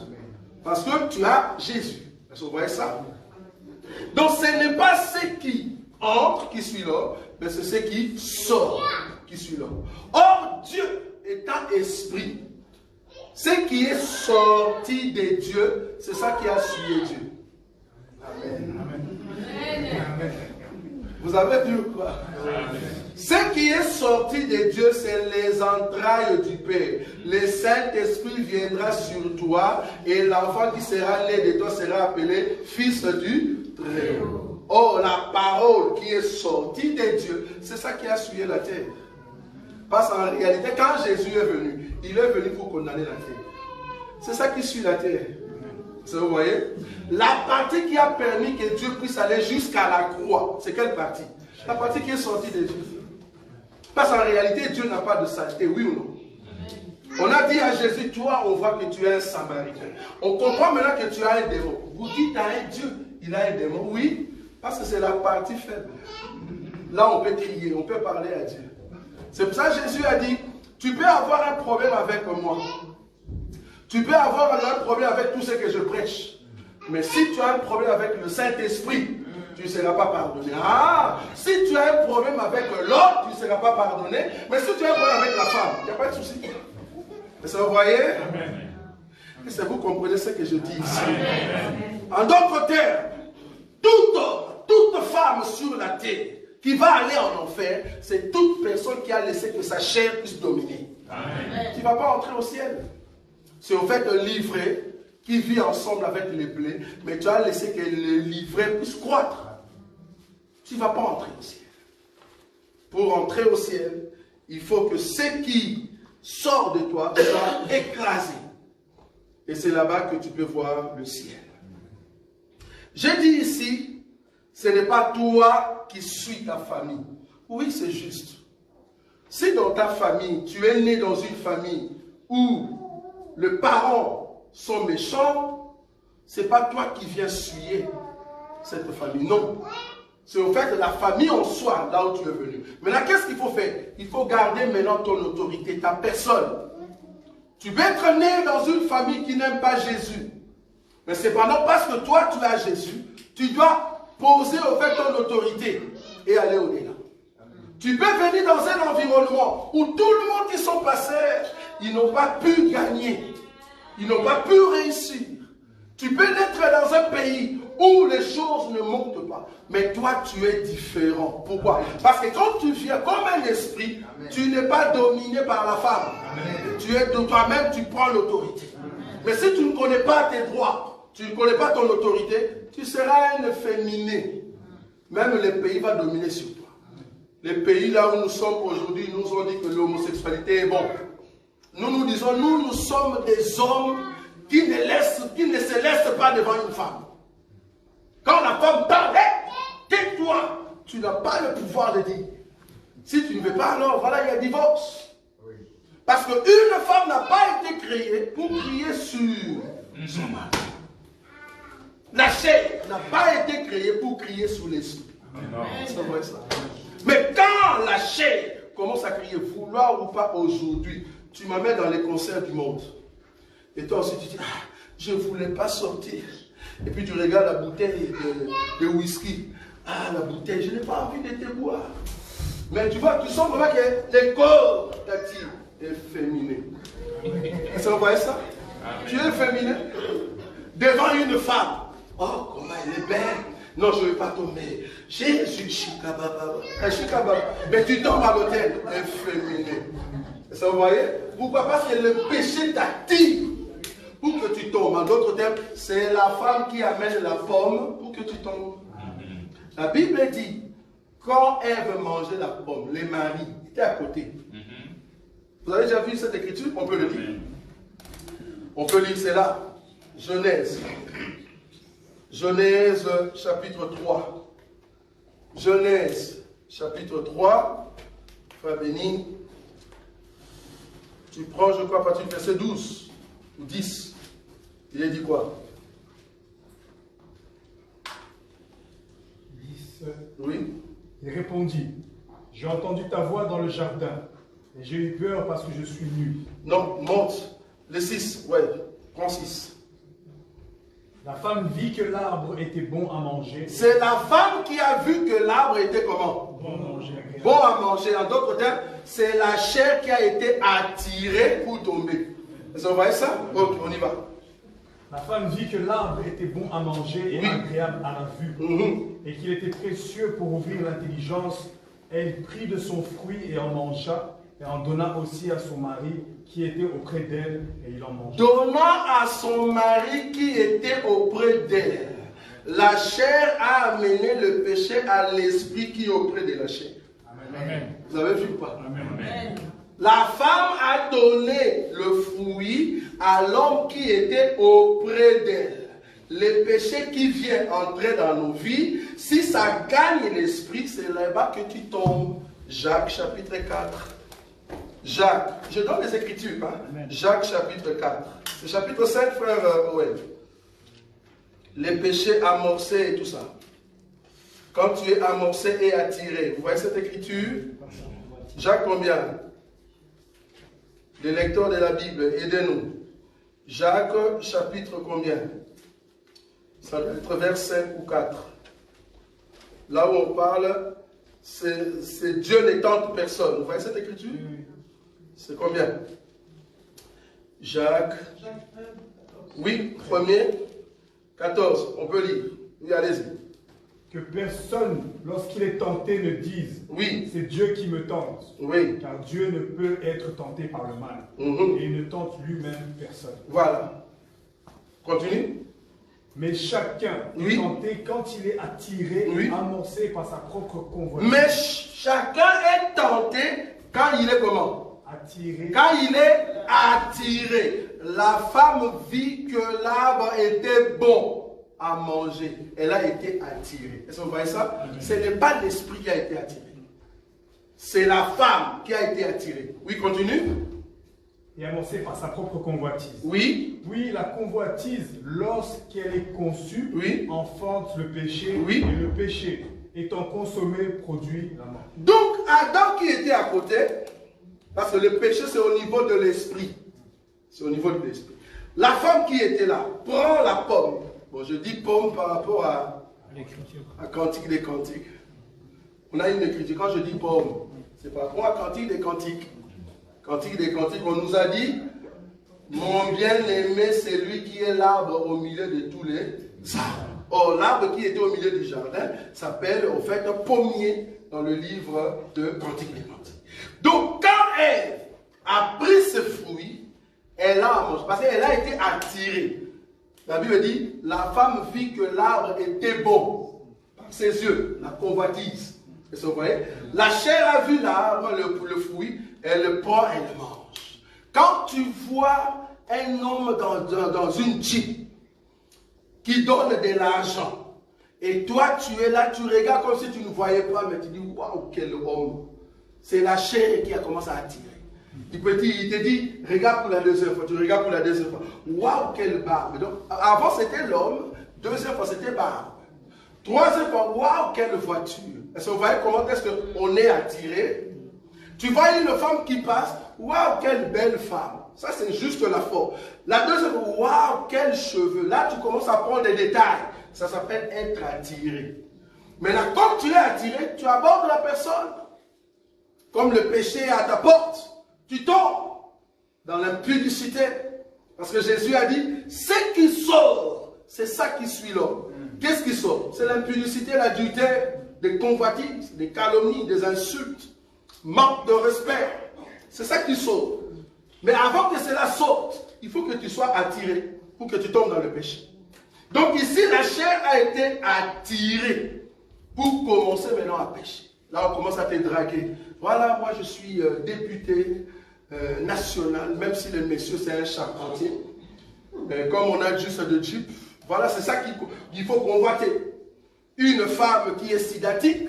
Parce que tu as Jésus. Est-ce que vous voyez ça? Donc, ce n'est pas ce qui entre qui suit l'homme, mais c'est ce qui sort qui suit l'homme. Or, Dieu étant esprit, ce qui est sorti de Dieu, c'est ça qui a suivi Dieu. Amen. Amen. Vous avez vu quoi? Amen. Ce qui est sorti de Dieu, c'est les entrailles du Père. Le Saint-Esprit viendra sur toi et l'enfant qui sera né de toi sera appelé Fils du Très-Haut. Or, la parole qui est sortie de Dieu, c'est ça qui a souillé la terre. Parce qu'en réalité, quand Jésus est venu, il est venu pour condamner la terre. C'est ça qui suit la terre. Vous voyez? La partie qui a permis que Dieu puisse aller jusqu'à la croix, c'est quelle partie? La partie qui est sortie de Dieu. Parce qu'en réalité, Dieu n'a pas de saleté, oui ou non? On a dit à Jésus, toi, on voit que tu es un Samaritain. On comprend maintenant que tu as un démon. Vous dites à un Dieu, il a un démon. Oui, parce que c'est la partie faible. Là, on peut crier, on peut parler à Dieu. C'est pour ça que Jésus a dit, Tu peux avoir un problème avec moi. Tu peux avoir un problème avec tout ce que je prêche. Mais si tu as un problème avec le Saint-Esprit, tu ne seras pas pardonné. Ah, si tu as un problème avec l'autre, tu ne seras pas pardonné. Mais si tu as un problème avec la femme, il n'y a pas de souci. Est-ce que vous voyez? Est-ce que vous comprenez ce que je dis ici? En d'autres termes, toute femme sur la terre qui va aller en enfer, c'est toute personne qui a laissé que sa chair puisse dominer. Tu ne vas pas entrer au ciel. C'est au fait de livrer qui vit ensemble avec les blés, mais tu as laissé que le livret puisse croître. Tu ne vas pas entrer au ciel. Pour entrer au ciel, il faut que ce qui sort de toi soit écrasé. Et c'est là-bas que tu peux voir le ciel. J'ai dit ici, ce n'est pas toi qui suis ta famille. Oui, c'est juste. Si dans ta famille, tu es né dans une famille où les parents sont méchants, ce n'est pas toi qui viens suyer cette famille. Non. C'est au fait de la famille en soi, là où tu es venu. Maintenant, qu'est-ce qu'il faut faire? Il faut garder maintenant ton autorité, ta personne. Tu peux être né dans une famille qui n'aime pas Jésus. Mais cependant, parce que toi, tu as Jésus, tu dois poser au fait ton autorité et aller au-delà. Tu peux venir dans un environnement où tout le monde qui sont passés, ils n'ont pas pu gagner. Ils n'ont pas pu réussir. Tu peux naître dans un pays où les choses ne montent pas. Mais toi, tu es différent. Pourquoi? Parce que quand tu viens comme un esprit, tu n'es pas dominé par la femme. Tu es de toi-même, tu prends l'autorité. Mais si tu ne connais pas tes droits, tu ne connais pas ton autorité, tu seras un efféminé. Même le pays va dominer sur toi. Les pays là où nous sommes aujourd'hui nous ont dit que l'homosexualité est bon. Nous disons, nous sommes des hommes qui ne se laissent pas devant une femme. Quand la femme parle, tais-toi, tu n'as pas le pouvoir de dire. Si tu ne veux pas, alors voilà, il y a divorce. Parce qu'une femme n'a pas été créée pour crier sur son mari. La chair n'a pas été créée pour crier sur l'esprit. C'est vrai ça. Mais quand la chair commence à crier, vouloir ou pas aujourd'hui, tu m'amènes dans les concerts du monde. Et toi aussi tu dis, ah, je ne voulais pas sortir. Et puis tu regardes la bouteille de whisky. Ah, la bouteille, je n'ai pas envie de te boire. Mais tu vois, tu sens vraiment que les corps t'attirent. Efféminé. Est-ce que vous voyez ça? Tu es féminin devant une femme. Oh, comment elle est belle. Non, je ne vais pas tomber. Jésus, chikababa. Mais tu tombes à l'hôtel. Efféminé. Est-ce que vous voyez? Pourquoi? Parce que le péché t'attire pour que tu tombes. En d'autres termes, c'est la femme qui amène la pomme pour que tu tombes. La Bible dit, quand elle veut manger la pomme, les maris étaient à côté. Vous avez déjà vu cette écriture? On peut le lire. On peut lire cela. Genèse. Genèse chapitre 3. Genèse chapitre 3. Frère béni. Tu prends, je crois, à partir du verset 12 ou 10. Il est dit quoi? 10. Oui. Il répondit, j'ai entendu ta voix dans le jardin. Et j'ai eu peur parce que je suis nu. Non, monte. Le 6, ouais, prends 6. La femme vit que l'arbre était bon à manger. C'est la femme qui a vu que l'arbre était comment? Bon à manger. Bon à manger. En d'autres termes, c'est la chair qui a été attirée pour tomber. Vous voyez ça? Ok, on y va. La femme vit que l'arbre était bon à manger et agréable à la vue. Et qu'il était précieux pour ouvrir l'intelligence. Elle prit de son fruit et en mangea. Et en donna aussi à son mari qui était auprès d'elle, et il en mangea. Donnant à son mari qui était auprès d'elle. La chair a amené le péché à l'esprit qui est auprès de la chair. Amen. Vous avez vu ou pas? Amen. La femme a donné le fruit à l'homme qui était auprès d'elle. Le péché qui vient entrer dans nos vies, si ça gagne l'esprit, c'est là-bas que tu tombes. Jacques chapitre 4. Jacques, je donne les écritures, hein? Jacques chapitre 4. C'est chapitre 5, frère Owen. Les péchés amorcés et tout ça. Quand tu es amorcé et attiré, vous voyez cette écriture? Jacques combien? Les lecteurs de la Bible, aidez-nous. Jacques, chapitre combien? Ça doit être verset 5 ou 4. Là où on parle, c'est Dieu ne tente personne. Vous voyez cette écriture? C'est combien? Jacques. Oui, premier, 14. On peut lire. Oui, allez-y. Que personne, lorsqu'il est tenté, ne dise oui. C'est Dieu qui me tente. Oui. Car Dieu ne peut être tenté par le mal. Et il ne tente lui-même personne. Voilà. Continue. Mais chacun est tenté quand il est attiré, amorcé par sa propre convoitise. Mais chacun est tenté quand il est comment? Attiré. Quand il est attiré. La femme vit que l'arbre était bon à manger. Elle a été attirée. Est-ce que vous voyez ça? Ce n'est pas l'esprit qui a été attiré. C'est la femme qui a été attirée. Oui, continue. Et amorcée par sa propre convoitise. Oui. Oui, la convoitise, lorsqu'elle est conçue, enfante le péché. Oui. Et le péché, étant consommé, produit la mort. Donc, Adam qui était à côté, parce que le péché, c'est au niveau de l'esprit. C'est au niveau de l'esprit. La femme qui était là, prend la pomme. Bon, je dis pomme par rapport à Cantique des Cantiques. On a une écriture. Quand je dis pomme, c'est par rapport à Cantique des Cantiques. Cantique des Cantiques, on nous a dit, mon bien-aimé, c'est lui qui est l'arbre au milieu de tous les arbres. Or, l'arbre qui était au milieu du jardin s'appelle, en fait, un pommier dans le livre de Cantique des Cantiques. Donc, quand Ève a pris ce fruit, elle a mangé, parce qu'elle a été attirée. La Bible dit, la femme vit que l'arbre était bon par ses yeux, la convoitise. Et vous voyez, la chair a vu l'arbre, le fruit, elle le prend et le mange. Quand tu vois un homme dans une jeep qui donne de l'argent, et toi tu es là, tu regardes comme si tu ne voyais pas, mais tu dis, waouh, quel homme. C'est la chair qui a commencé à attirer. Il te dit, regarde pour la deuxième fois, tu regardes pour la deuxième fois. Waouh, quelle barbe. Donc, avant c'était l'homme, deuxième fois c'était barbe. Troisième fois, waouh, quelle voiture. Est-ce que vous voyez comment est-ce qu'on est attiré? Tu vois une femme qui passe, waouh, quelle belle femme. Ça c'est juste la forme. La deuxième fois, waouh, quels cheveux. Là tu commences à prendre des détails. Ça s'appelle être attiré. Maintenant, quand tu es attiré, tu abordes la personne. Comme le péché est à ta porte. Tu tombes dans l'impudicité. Parce que Jésus a dit, ce qui sort, c'est ça qui suit l'homme. Qu'est-ce qui sort? C'est l'impudicité, l'adultère, des convoitises, des calomnies, des insultes, manque de respect. C'est ça qui sort. Mais avant que cela sorte, il faut que tu sois attiré pour que tu tombes dans le péché. Donc ici, la chair a été attirée pour commencer maintenant à pécher. Là, on commence à te draguer. Voilà, moi je suis député national, même si le monsieur c'est un charpentier. Comme on a juste de jeep, voilà, c'est ça qu'il faut convoiter. Une femme qui est sidatique,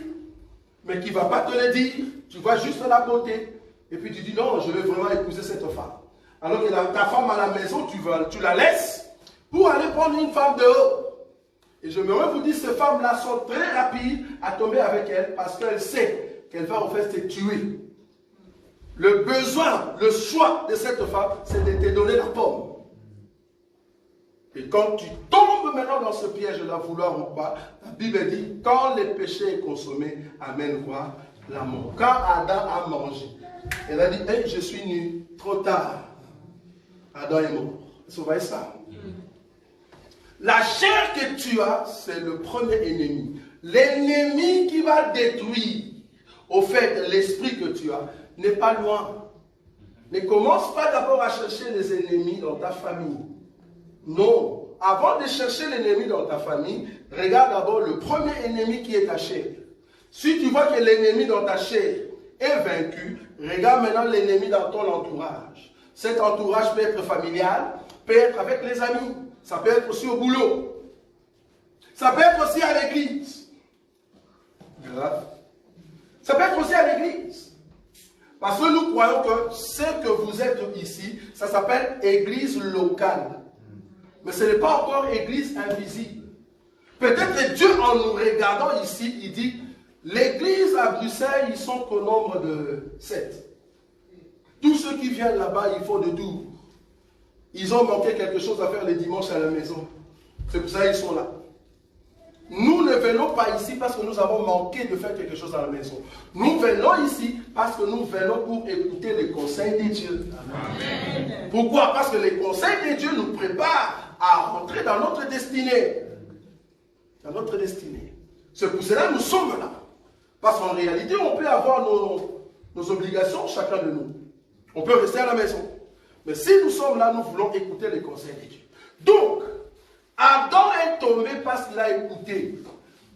mais qui ne va pas te le dire. Tu vois juste la beauté. Et puis tu dis non, je veux vraiment épouser cette femme. Alors que ta femme à la maison, tu la laisses pour aller prendre une femme dehors. Et je me vous dire, ces femmes-là sont très rapides à tomber avec elle parce qu'elle sait qu'elle va en fait te tuer. Le besoin, le choix de cette femme, c'est de te donner la pomme. Et quand tu tombes maintenant dans ce piège-là, vouloir ou pas, la Bible dit, quand le péché est consommé, amène quoi? La mort. Quand Adam a mangé, elle a dit, hey, je suis nu, trop tard. Adam est mort. Vous voyez ça? La chair que tu as, c'est le premier ennemi. L'ennemi qui va détruire, au fait, l'esprit que tu as, n'est pas loin. Ne commence pas d'abord à chercher les ennemis dans ta famille. Non. Avant de chercher l'ennemi dans ta famille, regarde d'abord le premier ennemi qui est ta chair. Si tu vois que l'ennemi dans ta chair est vaincu, regarde maintenant l'ennemi dans ton entourage. Cet entourage peut être familial, peut être avec les amis, ça peut être aussi au boulot, ça peut être aussi à l'église. Grave. Ça peut être aussi à l'église. Parce que nous croyons que ce que vous êtes ici, ça s'appelle église locale. Mais ce n'est pas encore église invisible. Peut-être Dieu, en nous regardant ici, il dit, l'église à Bruxelles, ils sont au nombre de 7. Tous ceux qui viennent là-bas, ils font de tout. Ils ont manqué quelque chose à faire les dimanches à la maison. C'est pour ça qu'ils sont là. Nous ne venons pas ici parce que nous avons manqué de faire quelque chose à la maison. Nous venons ici parce que nous venons pour écouter les conseils de Dieu. Amen. Pourquoi? Parce que les conseils de Dieu nous préparent à rentrer dans notre destinée. Dans notre destinée. C'est pour cela que nous sommes là. Parce qu'en réalité, on peut avoir nos obligations, chacun de nous. On peut rester à la maison. Mais si nous sommes là, nous voulons écouter les conseils de Dieu. Donc, Adam est tombé parce qu'il a écouté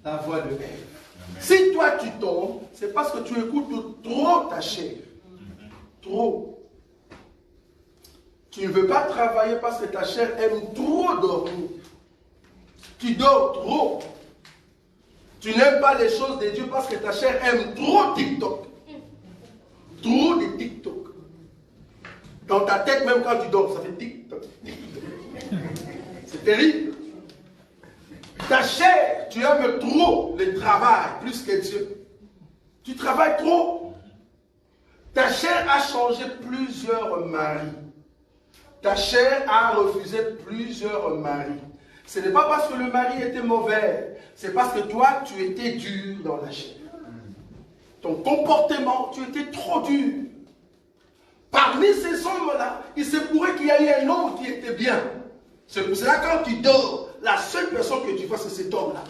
la voix de Ève. Si toi tu tombes, c'est parce que tu écoutes trop ta chair. Trop. Tu ne veux pas travailler parce que ta chair aime trop dormir. Tu dors trop. Tu n'aimes pas les choses de Dieu parce que ta chair aime trop TikTok. Trop de TikTok. Dans ta tête, même quand tu dors, ça fait TikTok. C'est terrible. Ta chair, tu aimes trop le travail plus que Dieu. Tu travailles trop. Ta chair a changé plusieurs maris. Ta chair a refusé plusieurs maris. Ce n'est pas parce que le mari était mauvais, c'est parce que toi, tu étais dur dans la chair. Ton comportement, tu étais trop dur. Parmi ces hommes-là, il se pourrait qu'il y ait un homme qui était bien. C'est pour cela quand tu dors, la seule personne que tu vois, c'est cet homme-là.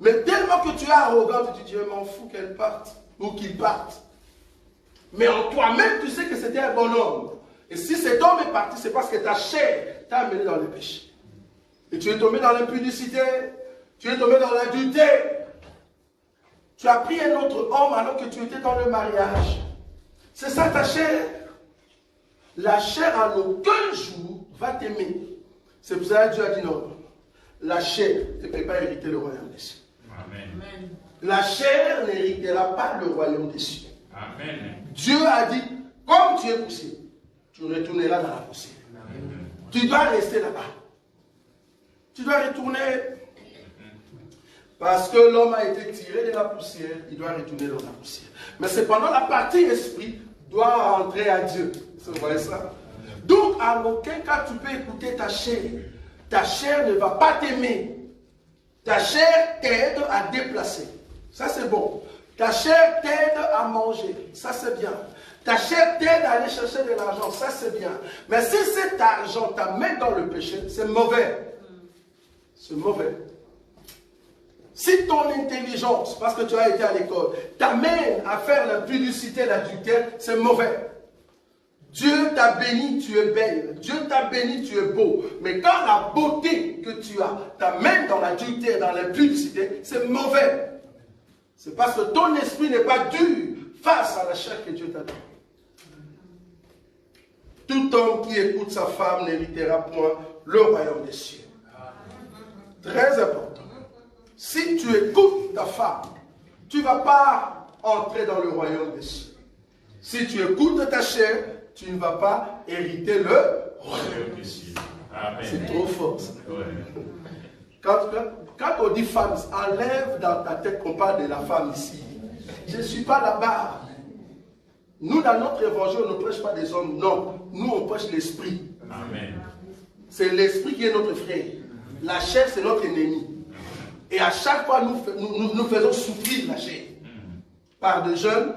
Mais tellement que tu es arrogant, tu te dis, je m'en fous qu'elle parte ou qu'il parte. Mais en toi-même, tu sais que c'était un bon homme. Et si cet homme est parti, c'est parce que ta chair t'a amené dans le péché. Et tu es tombé dans l'impudicité, tu es tombé dans l'adultère. Tu as pris un autre homme alors que tu étais dans le mariage. C'est ça ta chair. La chair en aucun jour va t'aimer. C'est pour ça que Dieu a dit non. La chair ne peut pas hériter le royaume des cieux. Amen. La chair n'héritera pas le royaume des cieux. Amen. Dieu a dit, comme tu es poussière, tu retourneras dans la poussière. Amen. Tu dois rester là-bas. Tu dois retourner. Parce que l'homme a été tiré de la poussière, il doit retourner dans la poussière. Mais cependant, la partie esprit doit rentrer à Dieu. Vous voyez ça? Donc, à aucun cas, tu peux écouter ta chair. Ta chair ne va pas t'aimer. Ta chair t'aide à déplacer. Ça, c'est bon. Ta chair t'aide à manger. Ça, c'est bien. Ta chair t'aide à aller chercher de l'argent. Ça, c'est bien. Mais si cet argent t'amène dans le péché, c'est mauvais. C'est mauvais. Si ton intelligence, parce que tu as été à l'école, t'amène à faire la publicité, l'adultère, c'est mauvais. Dieu t'a béni, tu es belle. Dieu t'a béni, tu es beau. Mais quand la beauté que tu as t'amène dans l'adultère, dans l'impudicité, c'est mauvais. C'est parce que ton esprit n'est pas dur face à la chair que Dieu t'a donnée. Tout homme qui écoute sa femme n'héritera point le royaume des cieux. Très important. Si tu écoutes ta femme, tu ne vas pas entrer dans le royaume des cieux. Si tu écoutes ta chair, tu ne vas pas hériter le royaume des cieux. C'est trop fort ça. Quand on dit femme, enlève dans ta tête qu'on parle de la femme ici. Je ne suis pas là-bas. Nous, dans notre évangile, on ne prêche pas des hommes. Non, nous, on prêche l'esprit. C'est l'esprit qui est notre frère. La chair, c'est notre ennemi. Et à chaque fois, nous faisons souffrir la chair. Par des jeûnes,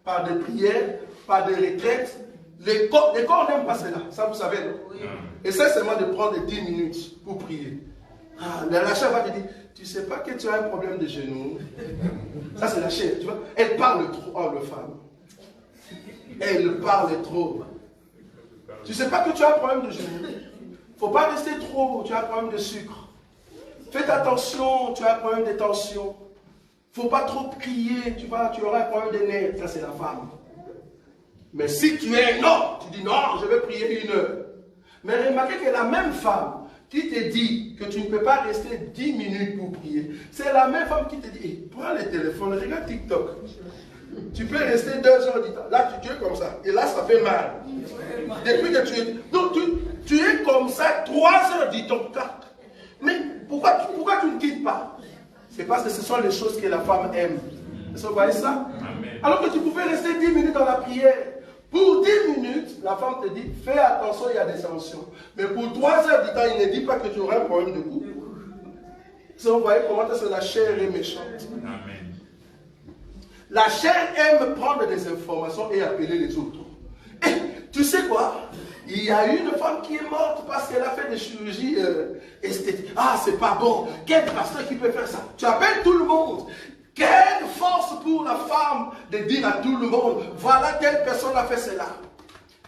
par des prières, par des retraites. Les corps n'aiment pas cela. Ça, vous savez. Oui. Essaie seulement de prendre 10 minutes pour prier. La chair va te dire, tu ne sais pas que tu as un problème de genou. Ça, c'est la chair. Tu vois? Elle parle trop. Oh, le femme. Elle parle trop. Tu ne sais pas que tu as un problème de genou. Il ne faut pas rester trop. Tu as un problème de sucre. Faites attention, tu as un problème de tension. Il ne faut pas trop prier, tu auras un problème de nerfs. Ça, c'est la femme. Mais si tu es un homme, tu dis non, je vais prier 1 heure. Mais remarquez que la même femme qui te dit que tu ne peux pas rester 10 minutes pour prier, c'est la même femme qui te dit, hey, prends le téléphone, regarde TikTok. Tu peux rester 2 heures du temps. Là, tu es comme ça. Et là, ça fait mal. Depuis que tu es... Donc, tu es comme ça 3 heures du temps. Mais pourquoi tu ne quittes pas? C'est parce que ce sont les choses que la femme aime. Vous voyez ça? Amen. Alors que tu pouvais rester 10 minutes dans la prière. Pour 10 minutes, la femme te dit, fais attention, il y a des sanctions. Mais pour 3 heures du temps, il ne dit pas que tu auras un problème de couple. Vous voyez comment est-ce que la chair est méchante. Amen. La chair aime prendre des informations et appeler les autres. Et tu sais quoi? Il y a une femme qui est morte parce qu'elle a fait des chirurgies esthétiques. Ah, c'est pas bon. Quel pasteur qui peut faire ça? Tu appelles tout le monde. Quelle force pour la femme de dire à tout le monde, voilà telle personne a fait cela.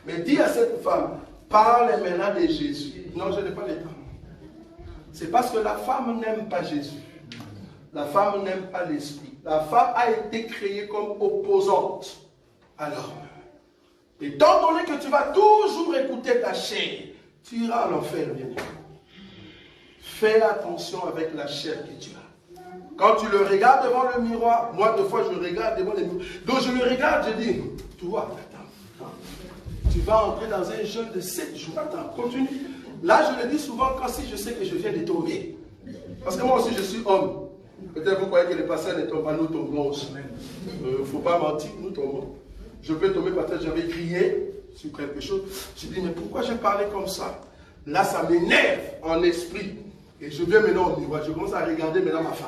Mais dis à cette femme, parle maintenant de Jésus. Non, je n'ai pas le temps. C'est parce que la femme n'aime pas Jésus. La femme n'aime pas l'esprit. La femme a été créée comme opposante à l'homme. Étant donné que tu vas toujours écouter ta chair, tu iras à l'enfer, bien sûr. Fais attention avec la chair que tu as. Quand tu le regardes devant le miroir, moi, deux fois, je regarde devant le miroir. Donc, je le regarde, je dis, toi, attends. Tu vas entrer dans un jeûne de 7 jours. Attends, continue. Là, je le dis souvent quand si je sais que je viens de tomber. Parce que moi aussi, je suis homme. Peut-être vous croyez que les pasteurs ne tombent pas, nous tombons aussi. Il ne faut pas mentir, nous tombons. Je peux tomber parce que j'avais crié sur quelque chose. Je dis, mais pourquoi j'ai parlé comme ça? Là, ça m'énerve en esprit. Et je viens maintenant au miroir. Je commence à regarder maintenant ma femme.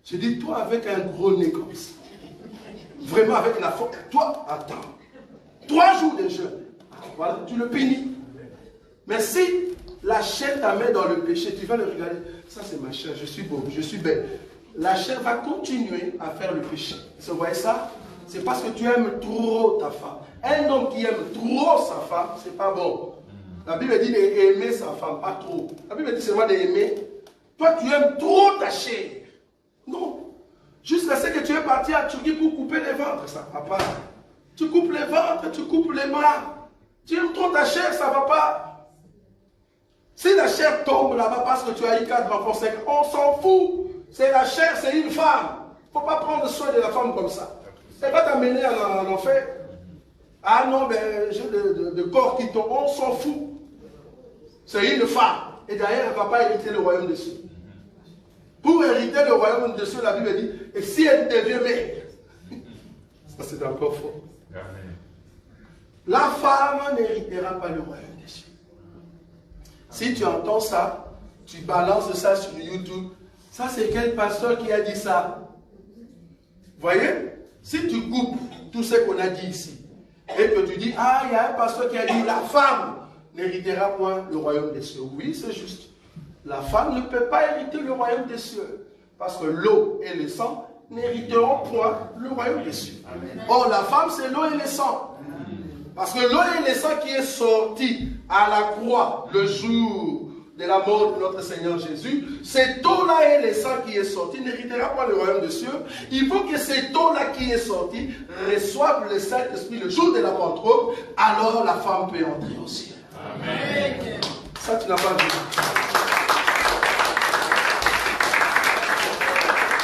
Je dis, toi avec un gros nez comme ça. Vraiment avec la force. Toi, attends. 3 jours de jeûne. Voilà, tu le pénis. Mais si la chair t'a mis dans le péché, tu vas le regarder. Ça, c'est ma chair. Je suis beau, je suis belle. La chair va continuer à faire le péché. Vous voyez ça? C'est parce que tu aimes trop ta femme. Un homme qui aime trop sa femme, c'est pas bon. La Bible dit d'aimer sa femme, pas trop. La Bible dit seulement d'aimer. Toi, tu aimes trop ta chair. Non. Jusqu'à ce que tu es parti à Turquie pour couper les ventres, ça ne va pas. Tu coupes les ventres, tu coupes les bras. Tu aimes trop ta chair, ça ne va pas. Si la chair tombe là-bas parce que tu as eu 4 enfants, on s'en fout. C'est la chair, c'est une femme. Il ne faut pas prendre soin de la femme comme ça. Elle va t'amener en enfer. Ah non, ben, j'ai de corps qui tombe, on s'en fout. C'est une femme. Et d'ailleurs, elle ne va pas hériter le royaume des cieux. Pour hériter le royaume des cieux, la Bible dit, et si elle devient mère, ça c'est encore faux. La femme n'héritera pas le royaume des cieux. Si tu entends ça, tu balances ça sur YouTube. Ça, c'est quel pasteur qui a dit ça? Voyez? Si tu coupes tout ce qu'on a dit ici, et que tu dis, ah, il y a un pasteur qui a dit, la femme n'héritera point le royaume des cieux. Oui, c'est juste. La femme ne peut pas hériter le royaume des cieux. Parce que l'eau et le sang n'hériteront point le royaume des cieux. Or, la femme, c'est l'eau et le sang. Parce que l'eau et le sang qui est sorti à la croix le jour de la mort de notre Seigneur Jésus, cette eau-là et le sang qui est sorti n'héritera pas le royaume des cieux. Il faut que cette eau-là qui est sortie reçoive le Saint-Esprit le jour de la Pentecôte, alors la femme peut entrer au ciel. Amen. Ça, tu n'as pas vu.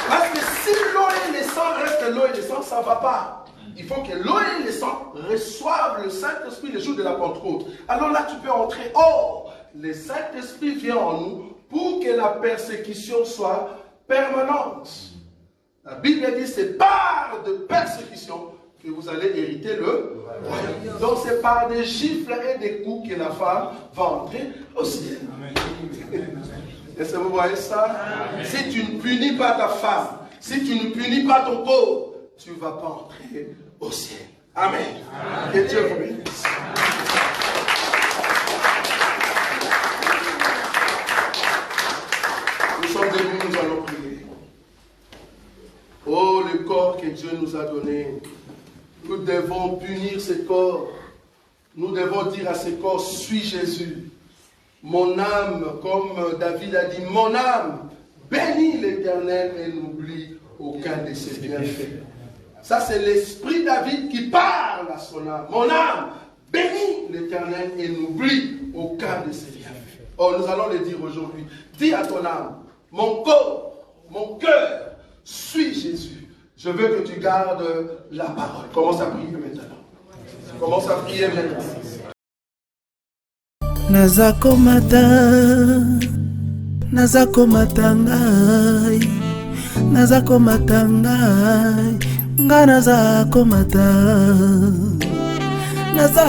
Parce que si l'eau et le sang restent l'eau et le sang, ça ne va pas. Il faut que l'eau et le sang reçoivent le Saint-Esprit le jour de la Pentecôte. Alors là, tu peux entrer. Or, le Saint-Esprit vient en nous pour que la persécution soit permanente. La Bible dit, c'est par de persécution que vous allez hériter le royaume. Donc c'est par des gifles et des coups que la femme va entrer au ciel. Est-ce que vous voyez ça? Amen. Si tu ne punis pas ta femme, si tu ne punis pas ton corps, tu ne vas pas entrer au ciel. Amen. Amen. Que Dieu vous bénisse. Nous sommes debout, nous allons prier. Oh, le corps que Dieu nous a donné. Nous devons punir ce corps. Nous devons dire à ce corps, suis Jésus. Mon âme, comme David a dit, mon âme, bénis l'Éternel et n'oublie aucun de ses bienfaits. Ça, c'est l'esprit David qui parle à son âme. Mon âme, bénis l'Éternel et n'oublie aucun de ses bienfaits. Oh, nous allons le dire aujourd'hui. Dis à ton âme, mon corps, mon cœur, suis Jésus. Je veux que tu gardes la parole. Commence à prier maintenant. Commence à prier maintenant. Nazakomata ngai, nazakomata ngai, nga nazakomata, naza